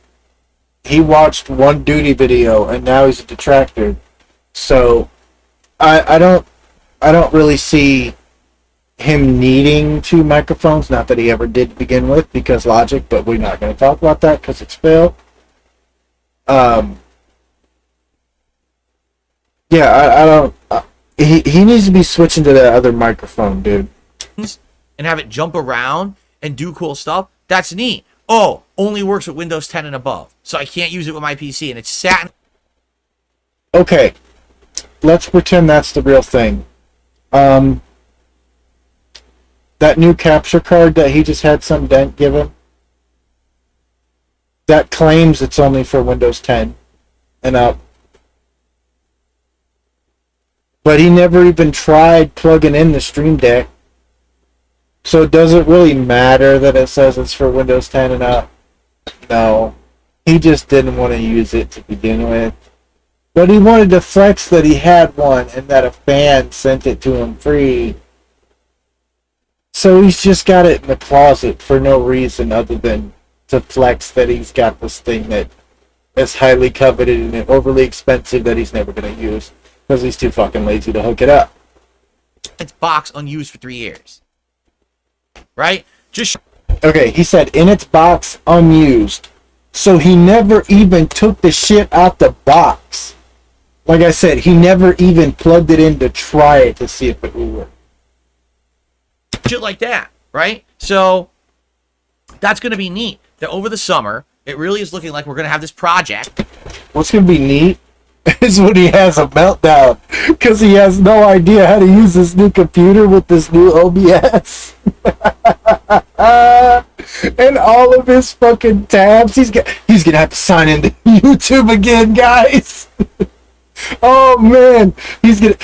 he watched one duty video and now he's a detractor. So I don't really see him needing two microphones. Not that he ever did to begin with, because Logic, but we're not going to talk about that because it's Phil. Yeah, I don't. He needs to be switching to that other microphone, dude. And have it jump around and do cool stuff. That's neat. Oh, only works with Windows 10 and above, so I can't use it with my PC, and it's sat. Okay, let's pretend that's the real thing. That new capture card that he just had some dent given, that claims it's only for Windows 10 and up. But he never even tried plugging in the Stream Deck. So it doesn't really matter that it says it's for Windows 10 and up. No. He just didn't want to use it to begin with. But he wanted to flex that he had one and that a fan sent it to him free. So he's just got it in the closet for no reason other than to flex that he's got this thing that is highly coveted and overly expensive that he's never going to use. Because he's too fucking lazy to hook it up. It's box unused for 3 years. Right? Just okay, he said in its box unused. So he never even took the shit out the box. Like I said, he never even plugged it in to try it to see if it would work. shit like that, right? So that's going to be neat. That over the summer, it really is looking like we're going to have this project. What's going to be neat is when he has a meltdown because he has no idea how to use this new computer with this new OBS. And all of his fucking tabs, he's gonna have to sign into YouTube again, guys. Oh man, he's gonna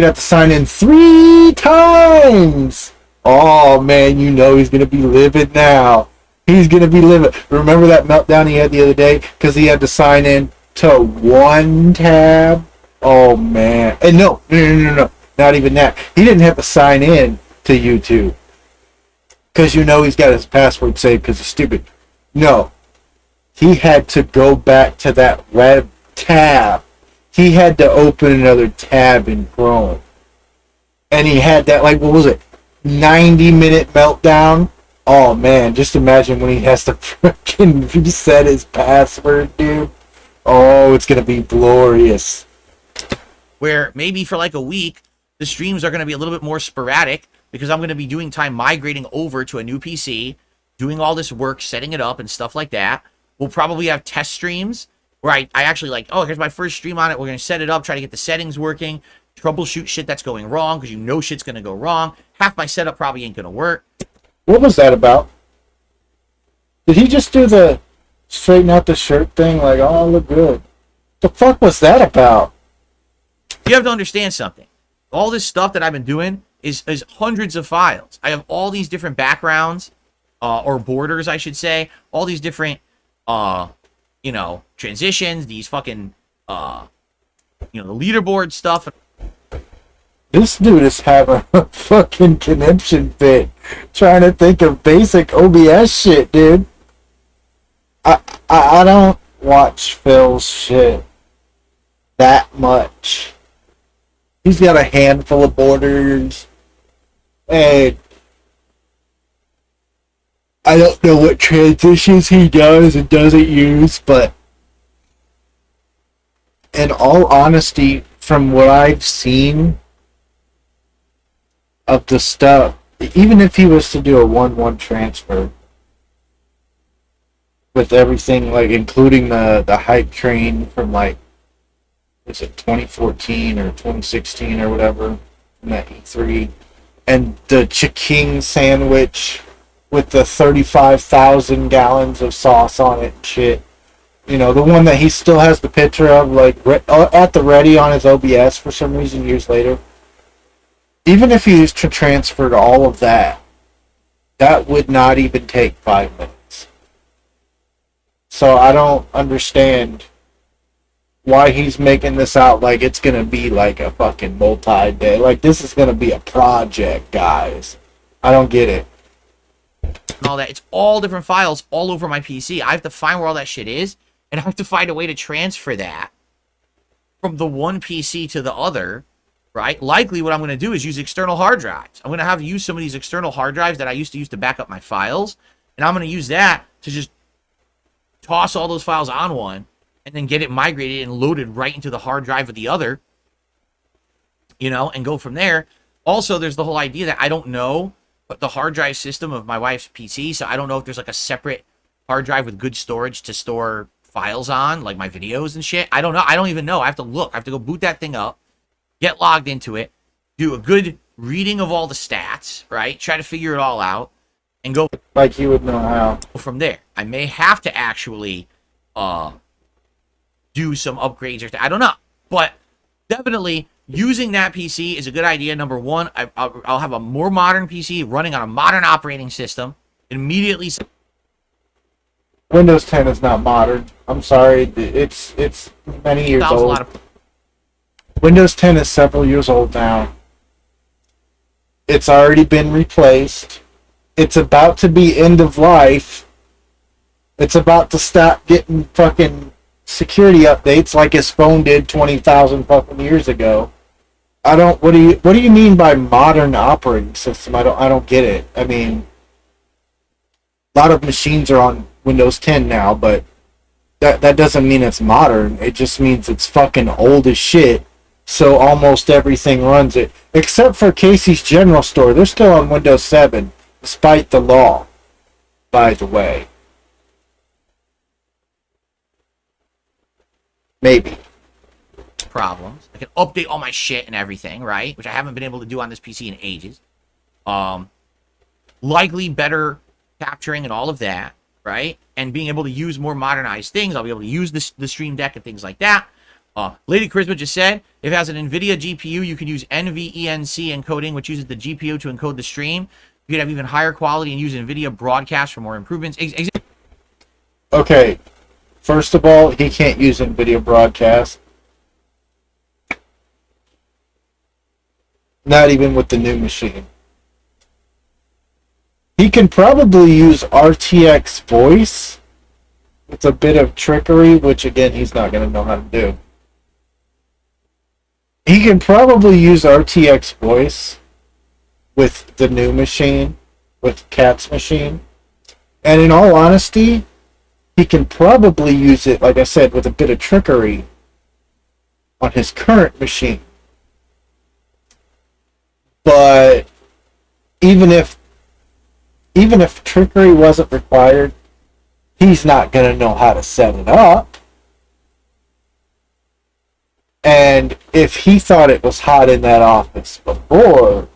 have to sign in 3 times. Oh man, you know he's gonna be livid now. He's gonna be livid. Remember that meltdown he had the other day because he had to sign in to 1 tab? Oh man, and no, not even that. He didn't have to sign in to YouTube because you know he's got his password saved because he's stupid. No, he had to go back to that web tab. He had to open another tab in Chrome. And he had that, like, what was it, 90-minute meltdown? Oh, man, just imagine when he has to freaking reset his password, dude. Oh, it's going to be glorious. Where maybe for like a week, the streams are going to be a little bit more sporadic because I'm going to be doing time migrating over to a new PC, doing all this work, setting it up and stuff like that. We'll probably have test streams where I actually like, oh, here's my first stream on it. We're going to set it up, try to get the settings working, troubleshoot shit that's going wrong because you know shit's going to go wrong. Half my setup probably ain't going to work. What was that about? Did he just do the straighten out the shirt thing like, oh, I look good? The fuck was that about? You have to understand something. All this stuff that I've been doing is hundreds of files. I have all these different backgrounds, or borders, I should say. All these different, transitions, these fucking, the leaderboard stuff. This dude is having a fucking conniption fit trying to think of basic OBS shit, dude. I don't watch Phil's shit that much. He's got a handful of borders. And I don't know what transitions he does and doesn't use, but in all honesty, from what I've seen of the stuff, even if he was to do a 1-1 transfer with everything, like including the hype train from like, was it 2014 or 2016 or whatever, from that E3, and the Chiking sandwich with the 35,000 gallons of sauce on it and shit. You know, the one that he still has the picture of, like, at the ready on his OBS for some reason years later. Even if he transferred all of that, that would not even take 5 minutes. So I don't understand why he's making this out like it's going to be like a fucking multi-day. Like, this is going to be a project, guys. I don't get it. And all that. It's all different files all over my PC. I have to find where all that shit is, and I have to find a way to transfer that from the one PC to the other right? Likely what I'm going to do is use external hard drives. I'm going to have to use some of these external hard drives that I used to use to back up my files, and I'm going to use that to just toss all those files on one and then get it migrated and loaded right into the hard drive of the other, and go from there. Also, there's the whole idea that I don't know but the hard drive system of my wife's PC, so I don't know if there's like a separate hard drive with good storage to store files on, like my videos and shit. I don't know. I don't even know. I have to look. I have to go boot that thing up, get logged into it, do a good reading of all the stats, right? Try to figure it all out, and go like you would know how from there. I may have to actually do some upgrades or I don't know, but definitely using that PC is a good idea. Number one, I'll have a more modern PC running on a modern operating system. Immediately, Windows 10 is not modern. I'm sorry, it's many years old. Windows 10 is several years old now. It's already been replaced. It's about to be end of life. It's about to stop getting fucking security updates like his phone did 20,000 fucking years ago. What do you mean by modern operating system? I don't get it. I mean, a lot of machines are on Windows 10 now, but that doesn't mean it's modern. It just means it's fucking old as shit. So almost everything runs it, except for Casey's General Store. They're still on Windows 7, despite the law, by the way. Maybe. Problems. I can update all my shit and everything, right? Which I haven't been able to do on this PC in ages. Likely better capturing and all of that, right? And being able to use more modernized things. I'll be able to use the Stream Deck and things like that. Lady Charisma just said, if it has an NVIDIA GPU, you can use NVENC encoding, which uses the GPU to encode the stream. You can have even higher quality and use NVIDIA broadcast for more improvements. Okay, first of all, he can't use NVIDIA broadcast. Not even with the new machine. He can probably use RTX voice with a bit of trickery, which again, he's not going to know how to do. He can probably use RTX voice with the new machine, with Khet's machine. And in all honesty, he can probably use it, like I said, with a bit of trickery on his current machine. But even if trickery wasn't required, he's not going to know how to set it up. And if he thought it was hot in that office before,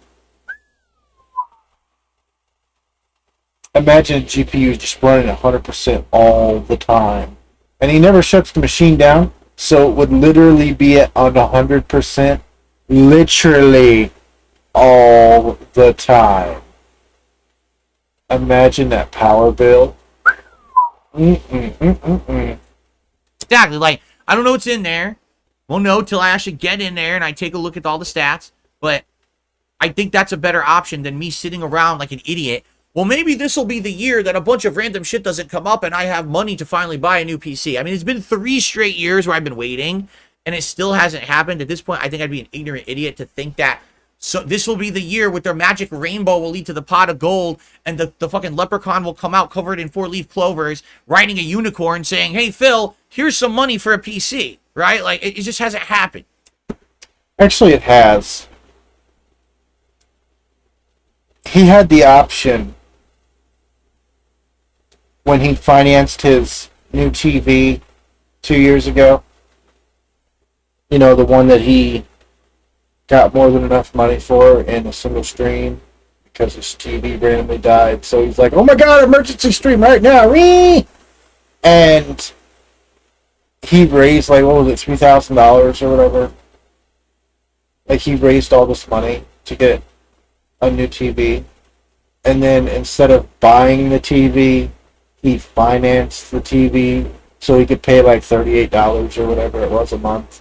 imagine a GPU just running 100% all the time. And he never shuts the machine down, so it would literally be on 100%, literally all the time. Imagine that power bill. Exactly. Like, I don't know what's in there. Won't know till I actually get in there and I take a look at all the stats. But I think that's a better option than me sitting around like an idiot. Well, maybe this will be the year that a bunch of random shit doesn't come up and I have money to finally buy a new PC. I mean, it's been 3 straight years where I've been waiting and it still hasn't happened. At this point, I think I'd be an ignorant idiot to think that this will be the year with their magic rainbow will lead to the pot of gold and the fucking leprechaun will come out covered in 4-leaf clovers riding a unicorn saying, hey, Phil, here's some money for a PC, right? Like, it just hasn't happened. Actually, it has. He had the option when he financed his new TV 2 years ago. You know, the one that he got more than enough money for in a single stream because his TV randomly died. So he's like, oh my god, emergency stream right now. Whee! And he raised, like, what was it, $3,000 or whatever. Like, he raised all this money to get a new TV. And then instead of buying the TV, he financed the TV so he could pay like $38 or whatever it was a month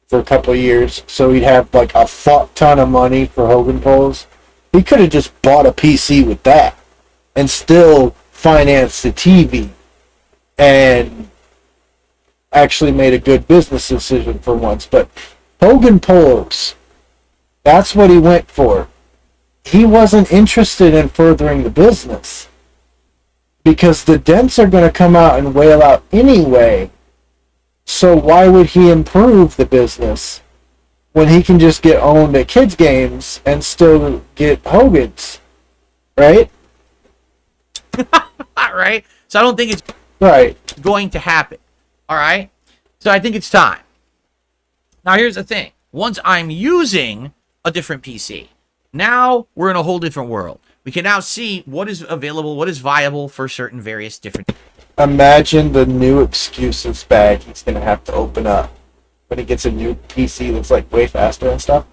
for a couple of years. So he'd have like a fuck ton of money for Hogan Polls. He could have just bought a PC with that and still financed the TV and actually made a good business decision for once. But Hogan Polls That's what he went for. He wasn't interested in furthering the business because the dents are going to come out and wail out anyway. So why would he improve the business when he can just get owned at kids games and still get Hogan's, right? Right? So I don't think it's Right. going to happen. All right? So I think it's time. Now here's the thing. Once I'm using a different PC, now we're in a whole different world. We can now see what is available, what is viable for certain various different... Imagine the new excuses bag he's going to have to open up when he gets a new PC that's like way faster and stuff.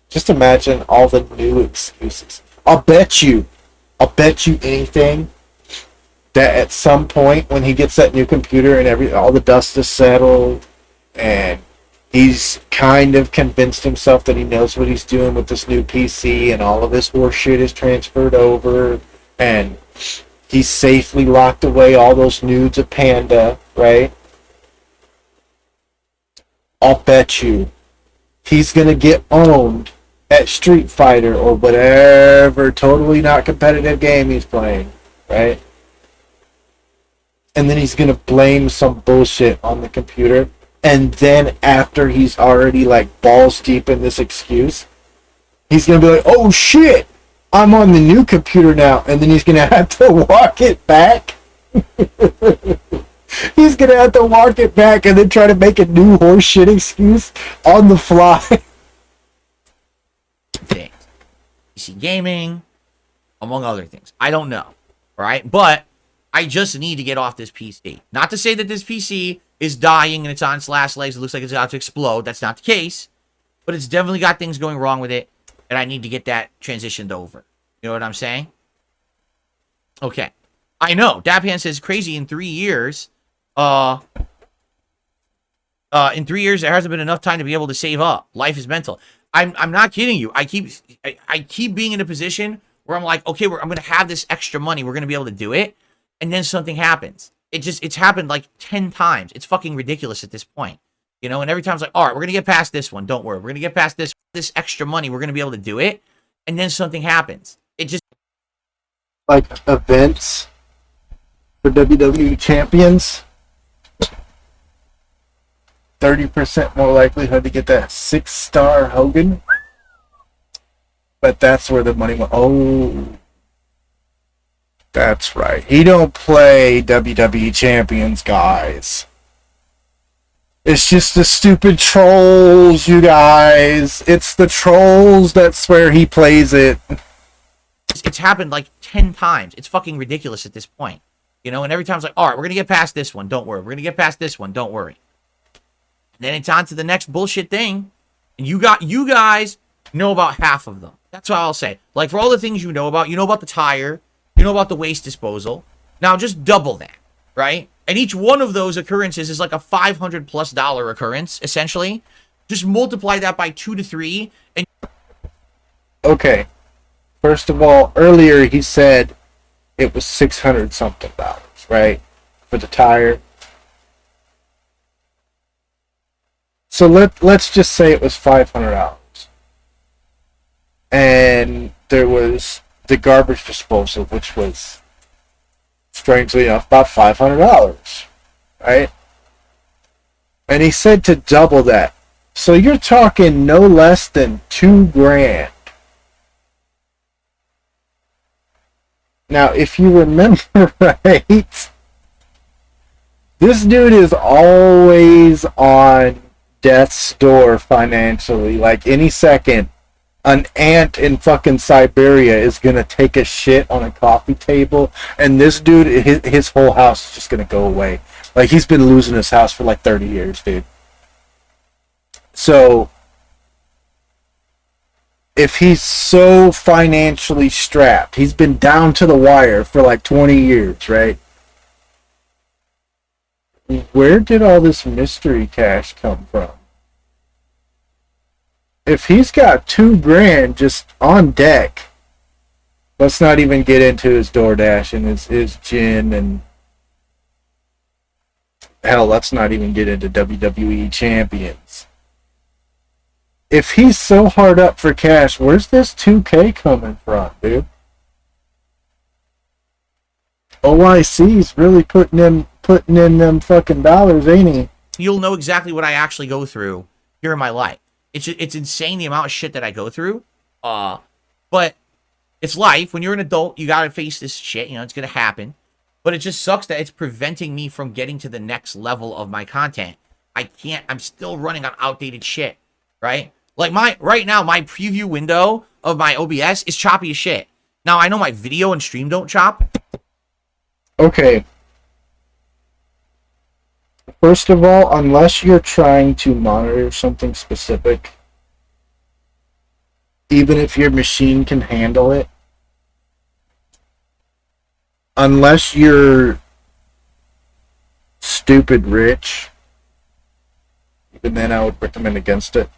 Just imagine all the new excuses. I'll bet you anything that at some point when he gets that new computer and all the dust is settled and he's kind of convinced himself that he knows what he's doing with this new PC and all of this horse shit is transferred over and he's safely locked away all those nudes of Panda, right? I'll bet you he's going to get owned at Street Fighter or whatever totally not competitive game he's playing, right? And then he's going to blame some bullshit on the computer. And then after he's already like balls deep in this excuse, he's going to be like, oh shit, I'm on the new computer now. And then he's going to have to walk it back. He's going to have to walk it back and then try to make a new horseshit excuse on the fly. Things. PC gaming, among other things. I don't know. Right? But I just need to get off this PC. Not to say that this PC is dying and it's on its last legs. It looks like it's about to explode. That's not the case. But it's definitely got things going wrong with it. And I need to get that transitioned over. You know what I'm saying? Okay. I know. Dapan says crazy in 3 years. In 3 years, there hasn't been enough time to be able to save up. Life is mental. I'm not kidding you. I keep being in a position where I'm like, okay, I'm going to have this extra money. We're going to be able to do it. And then something happens. It's happened like 10 times. It's fucking ridiculous at this point. You know, and every time it's like, all right, we're going to get past this one. Don't worry. We're going to get past this extra money. We're going to be able to do it. And then something happens. It just... Like events for WWE champions. 30% more likelihood to get that 6-star Hogan. But that's where the money went. Oh, that's right. He don't play WWE champions, guys. It's just the stupid trolls, you guys. It's the trolls that swear he plays it. It's happened like 10 times. It's fucking ridiculous at this point. You know, and every time it's like, all right, we're going to get past this one. Don't worry. We're going to get past this one. Don't worry. And then it's on to the next bullshit thing. And you guys know about half of them. That's what I'll say. Like, for all the things you know about the tire. You know about the waste disposal. Now, just double that, right? And each one of those occurrences is like a $500+ occurrence, essentially. Just multiply that by 2 to 3. And okay. First of all, earlier he said it was $600 something, right? For the tire. So let's just say it was $500. And there was the garbage disposal, which was, strangely enough, about $500, right? And he said to double that. So you're talking no less than $2,000. Now, if you remember right, this dude is always on death's door financially. Like, any second, an ant in fucking Siberia is gonna take a shit on a coffee table, and this dude, his whole house is just gonna go away. Like, he's been losing his house for like 30 years, dude. So, if he's so financially strapped, he's been down to the wire for like 20 years, right? Where did all this mystery cash come from? If he's got $2,000 just on deck, let's not even get into his DoorDash and his gin, and hell, let's not even get into WWE champions. If he's so hard up for cash, where's this 2K coming from, dude? OIC's really putting in them fucking dollars, ain't he? You'll know exactly what I actually go through here in my life. It's insane the amount of shit that I go through. But it's life. When you're an adult, you gotta face this shit. You know, it's gonna happen. But it just sucks that it's preventing me from getting to the next level of my content. I'm still running on outdated shit, right? Like right now, my preview window of my OBS is choppy as shit. Now, I know my video and stream don't chop. Okay. First of all, unless you're trying to monitor something specific, even if your machine can handle it, unless you're stupid rich, even then I would recommend against it.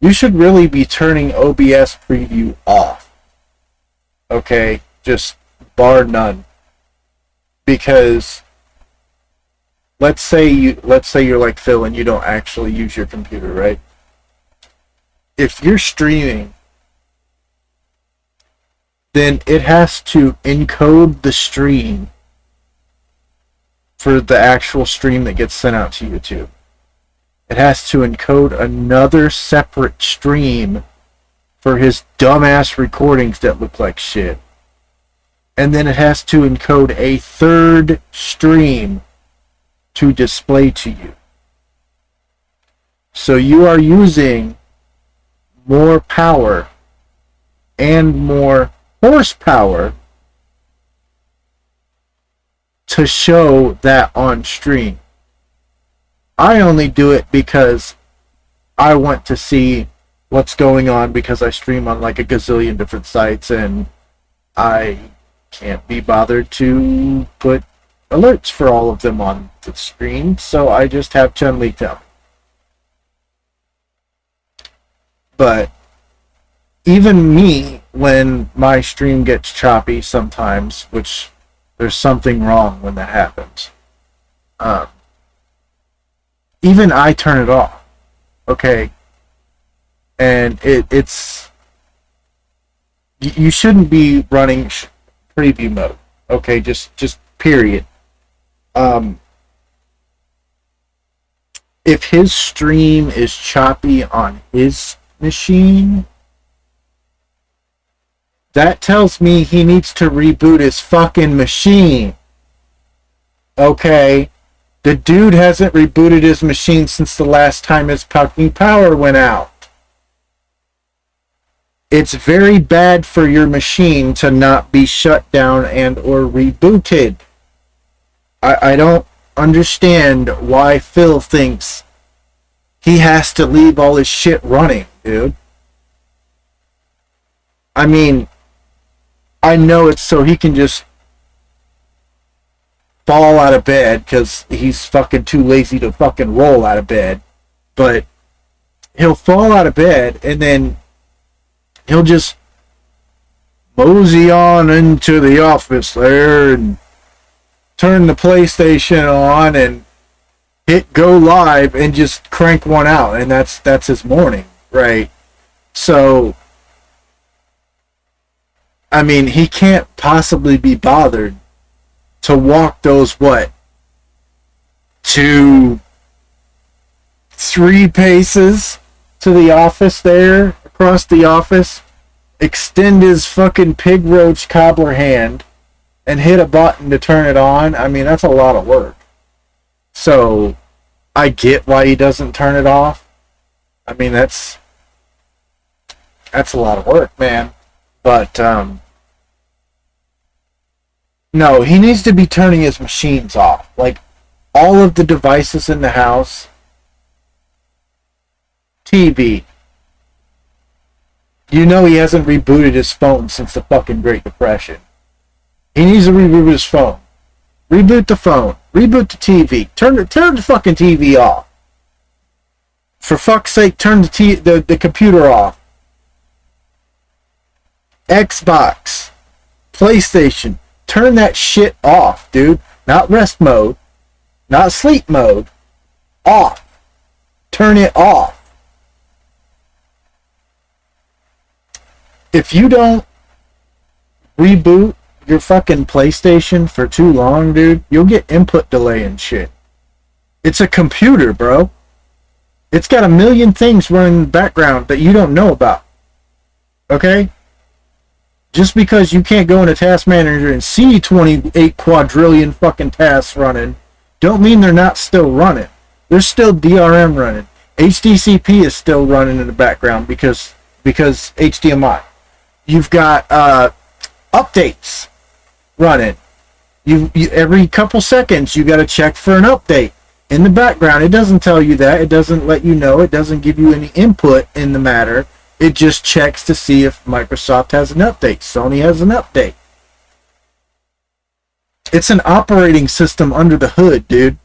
You should really be turning OBS preview off. Okay? Just bar none. Because let's say you're like Phil and you don't actually use your computer, right? If you're streaming, then it has to encode the stream for the actual stream that gets sent out to YouTube. It has to encode another separate stream for his dumbass recordings that look like shit. And then it has to encode a third stream to display to you. So you are using more power and more horsepower to show that on stream. I only do it because I want to see what's going on because I stream on like a gazillion different sites and I can't be bothered to put alerts for all of them on the screen, so I just have Chun-Li tell me. But even me, when my stream gets choppy sometimes, which there's something wrong when that happens, even I turn it off, okay? And it's... You shouldn't be running preview mode, okay? Just period. If his stream is choppy on his machine, that tells me he needs to reboot his fucking machine. Okay? The dude hasn't rebooted his machine since the last time his fucking power went out. It's very bad for your machine to not be shut down and or rebooted. I don't understand why Phil thinks he has to leave all his shit running, dude. I mean, I know it's so he can just fall out of bed because he's fucking too lazy to fucking roll out of bed. But he'll fall out of bed and then he'll just mosey on into the office there and turn the PlayStation on and hit go live and just crank one out, and that's his morning, right? So I mean, he can't possibly be bothered to walk those 2-3 paces to the office there, across the office, extend his fucking pig roach cobbler hand and hit a button to turn it on. I mean, that's a lot of work. So, I get why he doesn't turn it off. I mean, that's a lot of work, man. But, no, he needs to be turning his machines off. Like, all of the devices in the house. TV. You know he hasn't rebooted his phone since the fucking Great Depression. He needs to reboot his phone. Reboot the phone. Reboot the TV. Turn the fucking TV off. For fuck's sake, turn the computer off. Xbox. PlayStation. Turn that shit off, dude. Not rest mode. Not sleep mode. Off. Turn it off. if you don't reboot your fucking PlayStation for too long, dude, you'll get input delay and shit. It's a computer, bro. It's got a million things running in the background that you don't know about. Okay? Just because you can't go into Task Manager and see 28 quadrillion fucking tasks running, don't mean they're not still running. There's still DRM running. HDCP is still running in the background because HDMI. You've got updates running. You every couple seconds you got to check for an update in the background. It doesn't tell you that. It doesn't let you know. It doesn't give you any input in the matter. It just checks to see if Microsoft has an update. Sony has an update. It's an operating system under the hood, dude.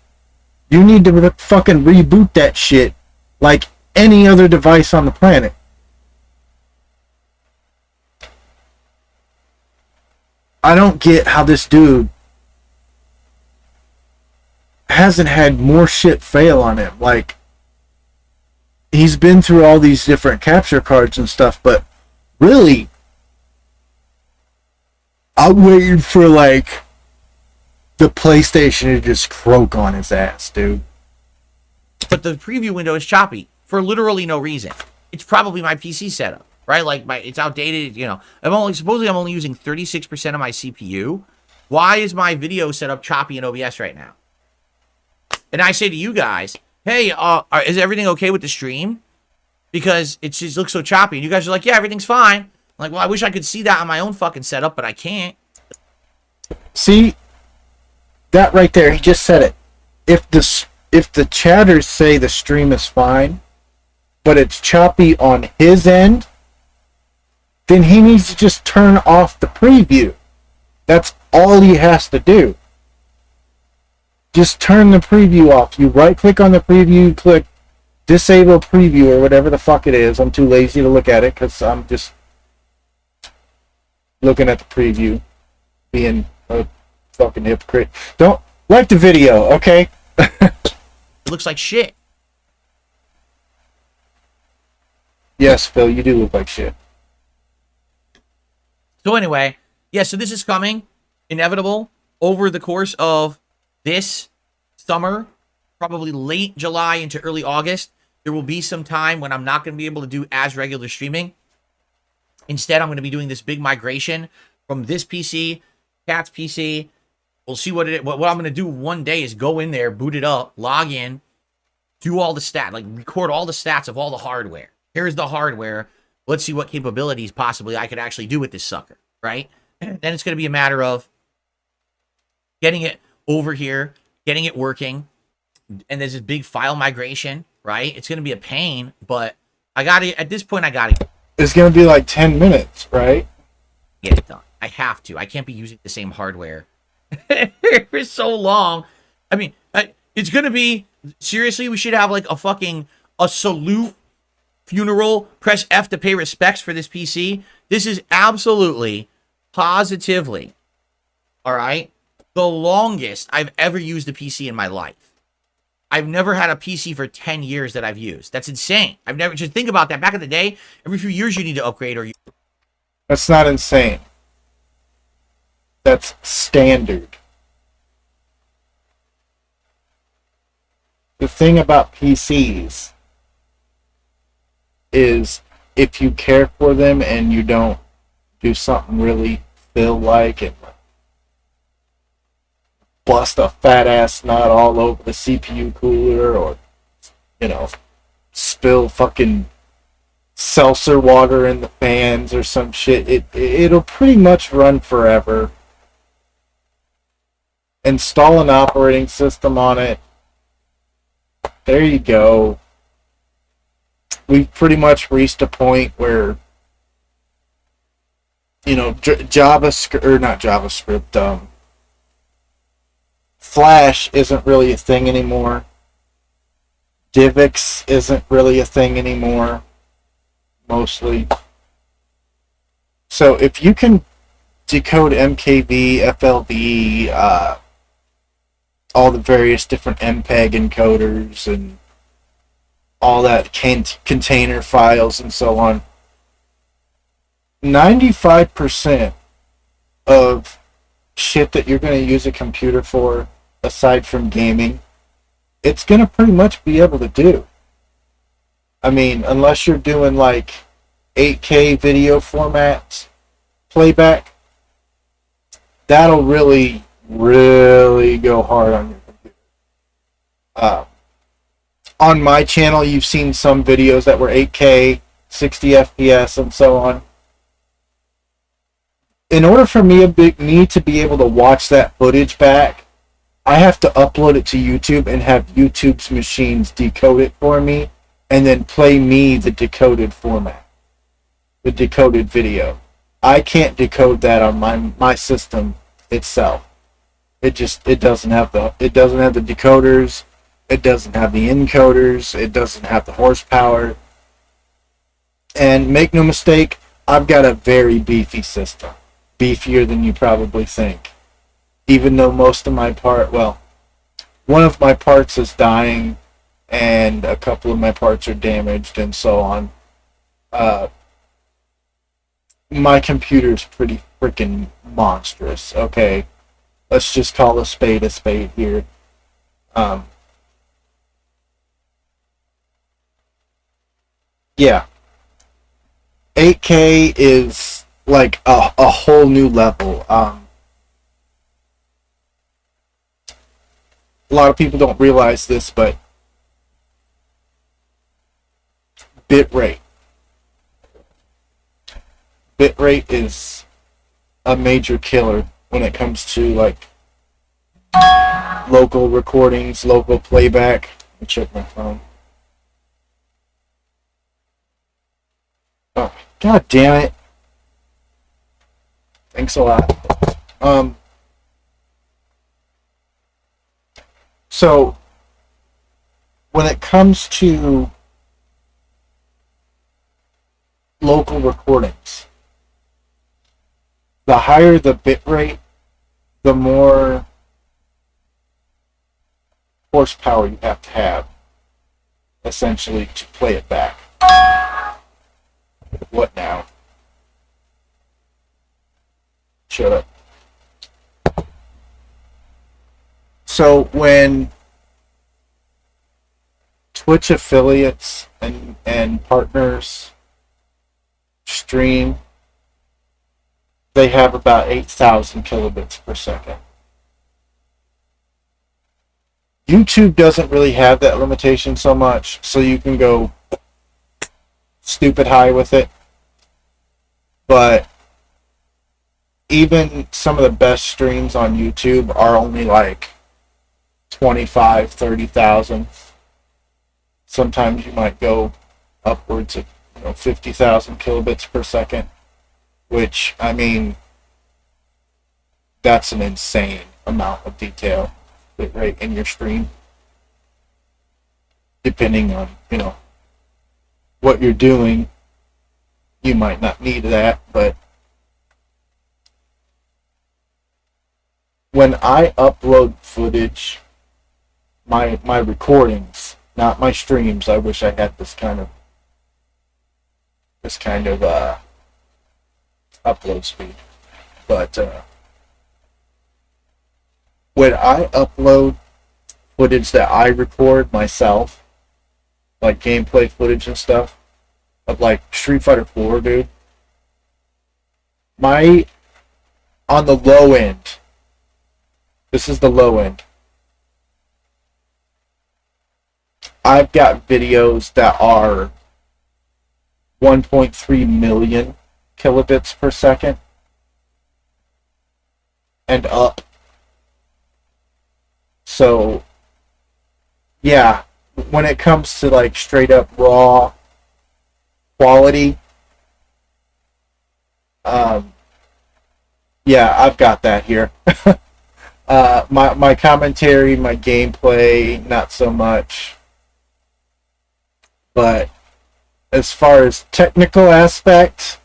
You need to fucking reboot that shit like any other device on the planet. I don't get how this dude hasn't had more shit fail on him. Like, he's been through all these different capture cards and stuff, but really, I'm waiting for, like, the PlayStation to just croak on his ass, dude. But the preview window is choppy for literally no reason. It's probably my PC setup, right? Like, it's outdated, you know. I'm only using 36% of my CPU. Why is my video setup choppy in OBS right now? And I say to you guys, hey, is everything okay with the stream? Because it just looks so choppy. And you guys are like, yeah, everything's fine. I'm like, well, I wish I could see that on my own fucking setup, but I can't. See, that right there, he just said it. If the chatters say the stream is fine, but it's choppy on his end, then he needs to just turn off the preview. That's all he has to do. Just turn the preview off. You right click on the preview, click disable preview or whatever the fuck it is. I'm too lazy to look at it because I'm just looking at the preview, being a fucking hypocrite. Don't like the video, okay? It looks like shit. Yes, Phil, you do look like shit. So anyway, yeah, so this is coming, inevitable, over the course of this summer, probably late July into early August. There will be some time when I'm not going to be able to do as regular streaming. Instead, I'm going to be doing this big migration from this PC, Khet's PC. We'll see what I'm going to do one day is go in there, boot it up, log in, do all the stats, like record all the stats of all the hardware. Here's the hardware. Let's see what capabilities possibly I could actually do with this sucker, right? Then it's going to be a matter of getting it over here, getting it working, and there's this big file migration, right? It's going to be a pain, but I got it. At this point, I got it. It's going to be like 10 minutes, right? Get it done. I have to. I can't be using the same hardware for so long. I mean, it's going to be, seriously, we should have like a salute funeral, press F to pay respects for this PC. This is absolutely, positively, all right, the longest I've ever used a PC in my life. I've never had a PC for 10 years that I've used. That's insane. I've never, just think about that. Back in the day, every few years you need to upgrade or you... That's not insane. That's standard. The thing about PCs is if you care for them and you don't do something really Phil-like and bust a fat ass nut all over the CPU cooler or, you know, spill fucking seltzer water in the fans or some shit, it'll pretty much run forever. Install an operating system on it. There you go. We've pretty much reached a point where, you know, JavaScript, or not JavaScript, Flash isn't really a thing anymore. DivX isn't really a thing anymore, mostly. So if you can decode MKV, FLV, all the various different MPEG encoders and all that container files and so on, 95% of shit that you're going to use a computer for, aside from gaming, it's going to pretty much be able to do. I mean, unless you're doing like 8K video formats, playback, that'll really, really go hard on your computer. On my channel, you've seen some videos that were 8K, 60 FPS, and so on. In order for me to be able to watch that footage back, I have to upload it to YouTube and have YouTube's machines decode it for me, and then play me the decoded format, the decoded video. I can't decode that on my system itself. It doesn't have the decoders, it doesn't have the encoders, it doesn't have the horsepower. And make no mistake, I've got a very beefy system. Beefier than you probably think. Even though most of my one of my parts is dying and a couple of my parts are damaged and so on. My computer's pretty freaking monstrous, okay? Let's just call a spade here. Yeah. 8K is like a whole new level. A lot of people don't realize this, but bitrate is a major killer when it comes to like local recordings, local playback. Let me check my phone. Oh, god damn it. Thanks a lot. So when it comes to local recordings, the higher the bit rate, the more horsepower you have to have, essentially, to play it back. What now? Shut up. So when Twitch affiliates and partners stream, they have about 8,000 kilobits per second. YouTube doesn't really have that limitation so much, so you can go stupid high with it. But even some of the best streams on YouTube are only like 25, 30,000. Sometimes you might go upwards of 50,000 kilobits per second, which, I mean, that's an insane amount of detail right in your stream. Depending on, what you're doing, you might not need that, but when I upload footage, my recordings, not my streams, I wish I had this kind of upload speed. But when I upload footage that I record myself, like gameplay footage and stuff, of like Street Fighter 4, dude, on the low end, this is the low end, I've got videos that are 1.3 million kilobits per second and up. So, yeah, when it comes to like straight up raw quality, yeah, I've got that here. My commentary, my gameplay, not so much. But as far as technical aspects,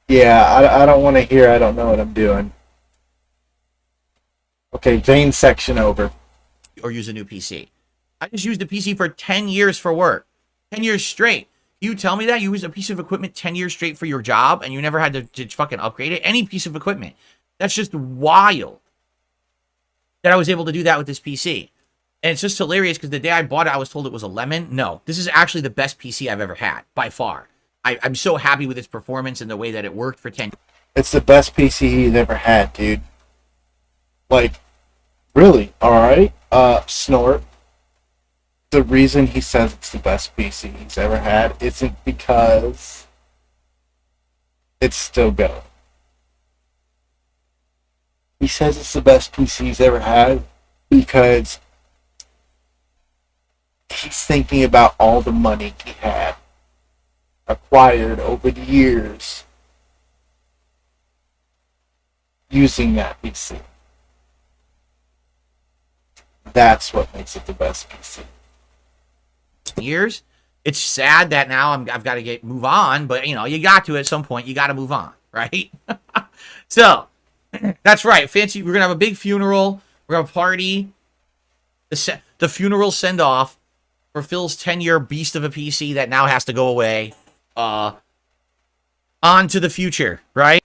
yeah, I don't want to hear I don't know what I'm doing. Okay, vein section over. Or use a new PC. I just used a PC for 10 years for work. 10 years straight. You tell me that you used a piece of equipment 10 years straight for your job and you never had to fucking upgrade it? Any piece of equipment. That's just wild that I was able to do that with this PC. And it's just hilarious because the day I bought it, I was told it was a lemon. No, this is actually the best PC I've ever had, by far. I'm so happy with its performance and the way that it worked for 10 years. It's the best PC he's ever had, dude. Like, really, alright? Snort. The reason he says it's the best PC he's ever had isn't because it's still going. He says it's the best PC he's ever had because he's thinking about all the money he had acquired over the years using that PC. That's what makes it the best PC. Years. It's sad that now I've got to move on, but you know, you got to at some point, you got to move on, right? So, that's right. Fancy, we're going to have a big funeral. We're going to have a party. The funeral send off for Phil's 10-year beast of a PC that now has to go away. On to the future, right?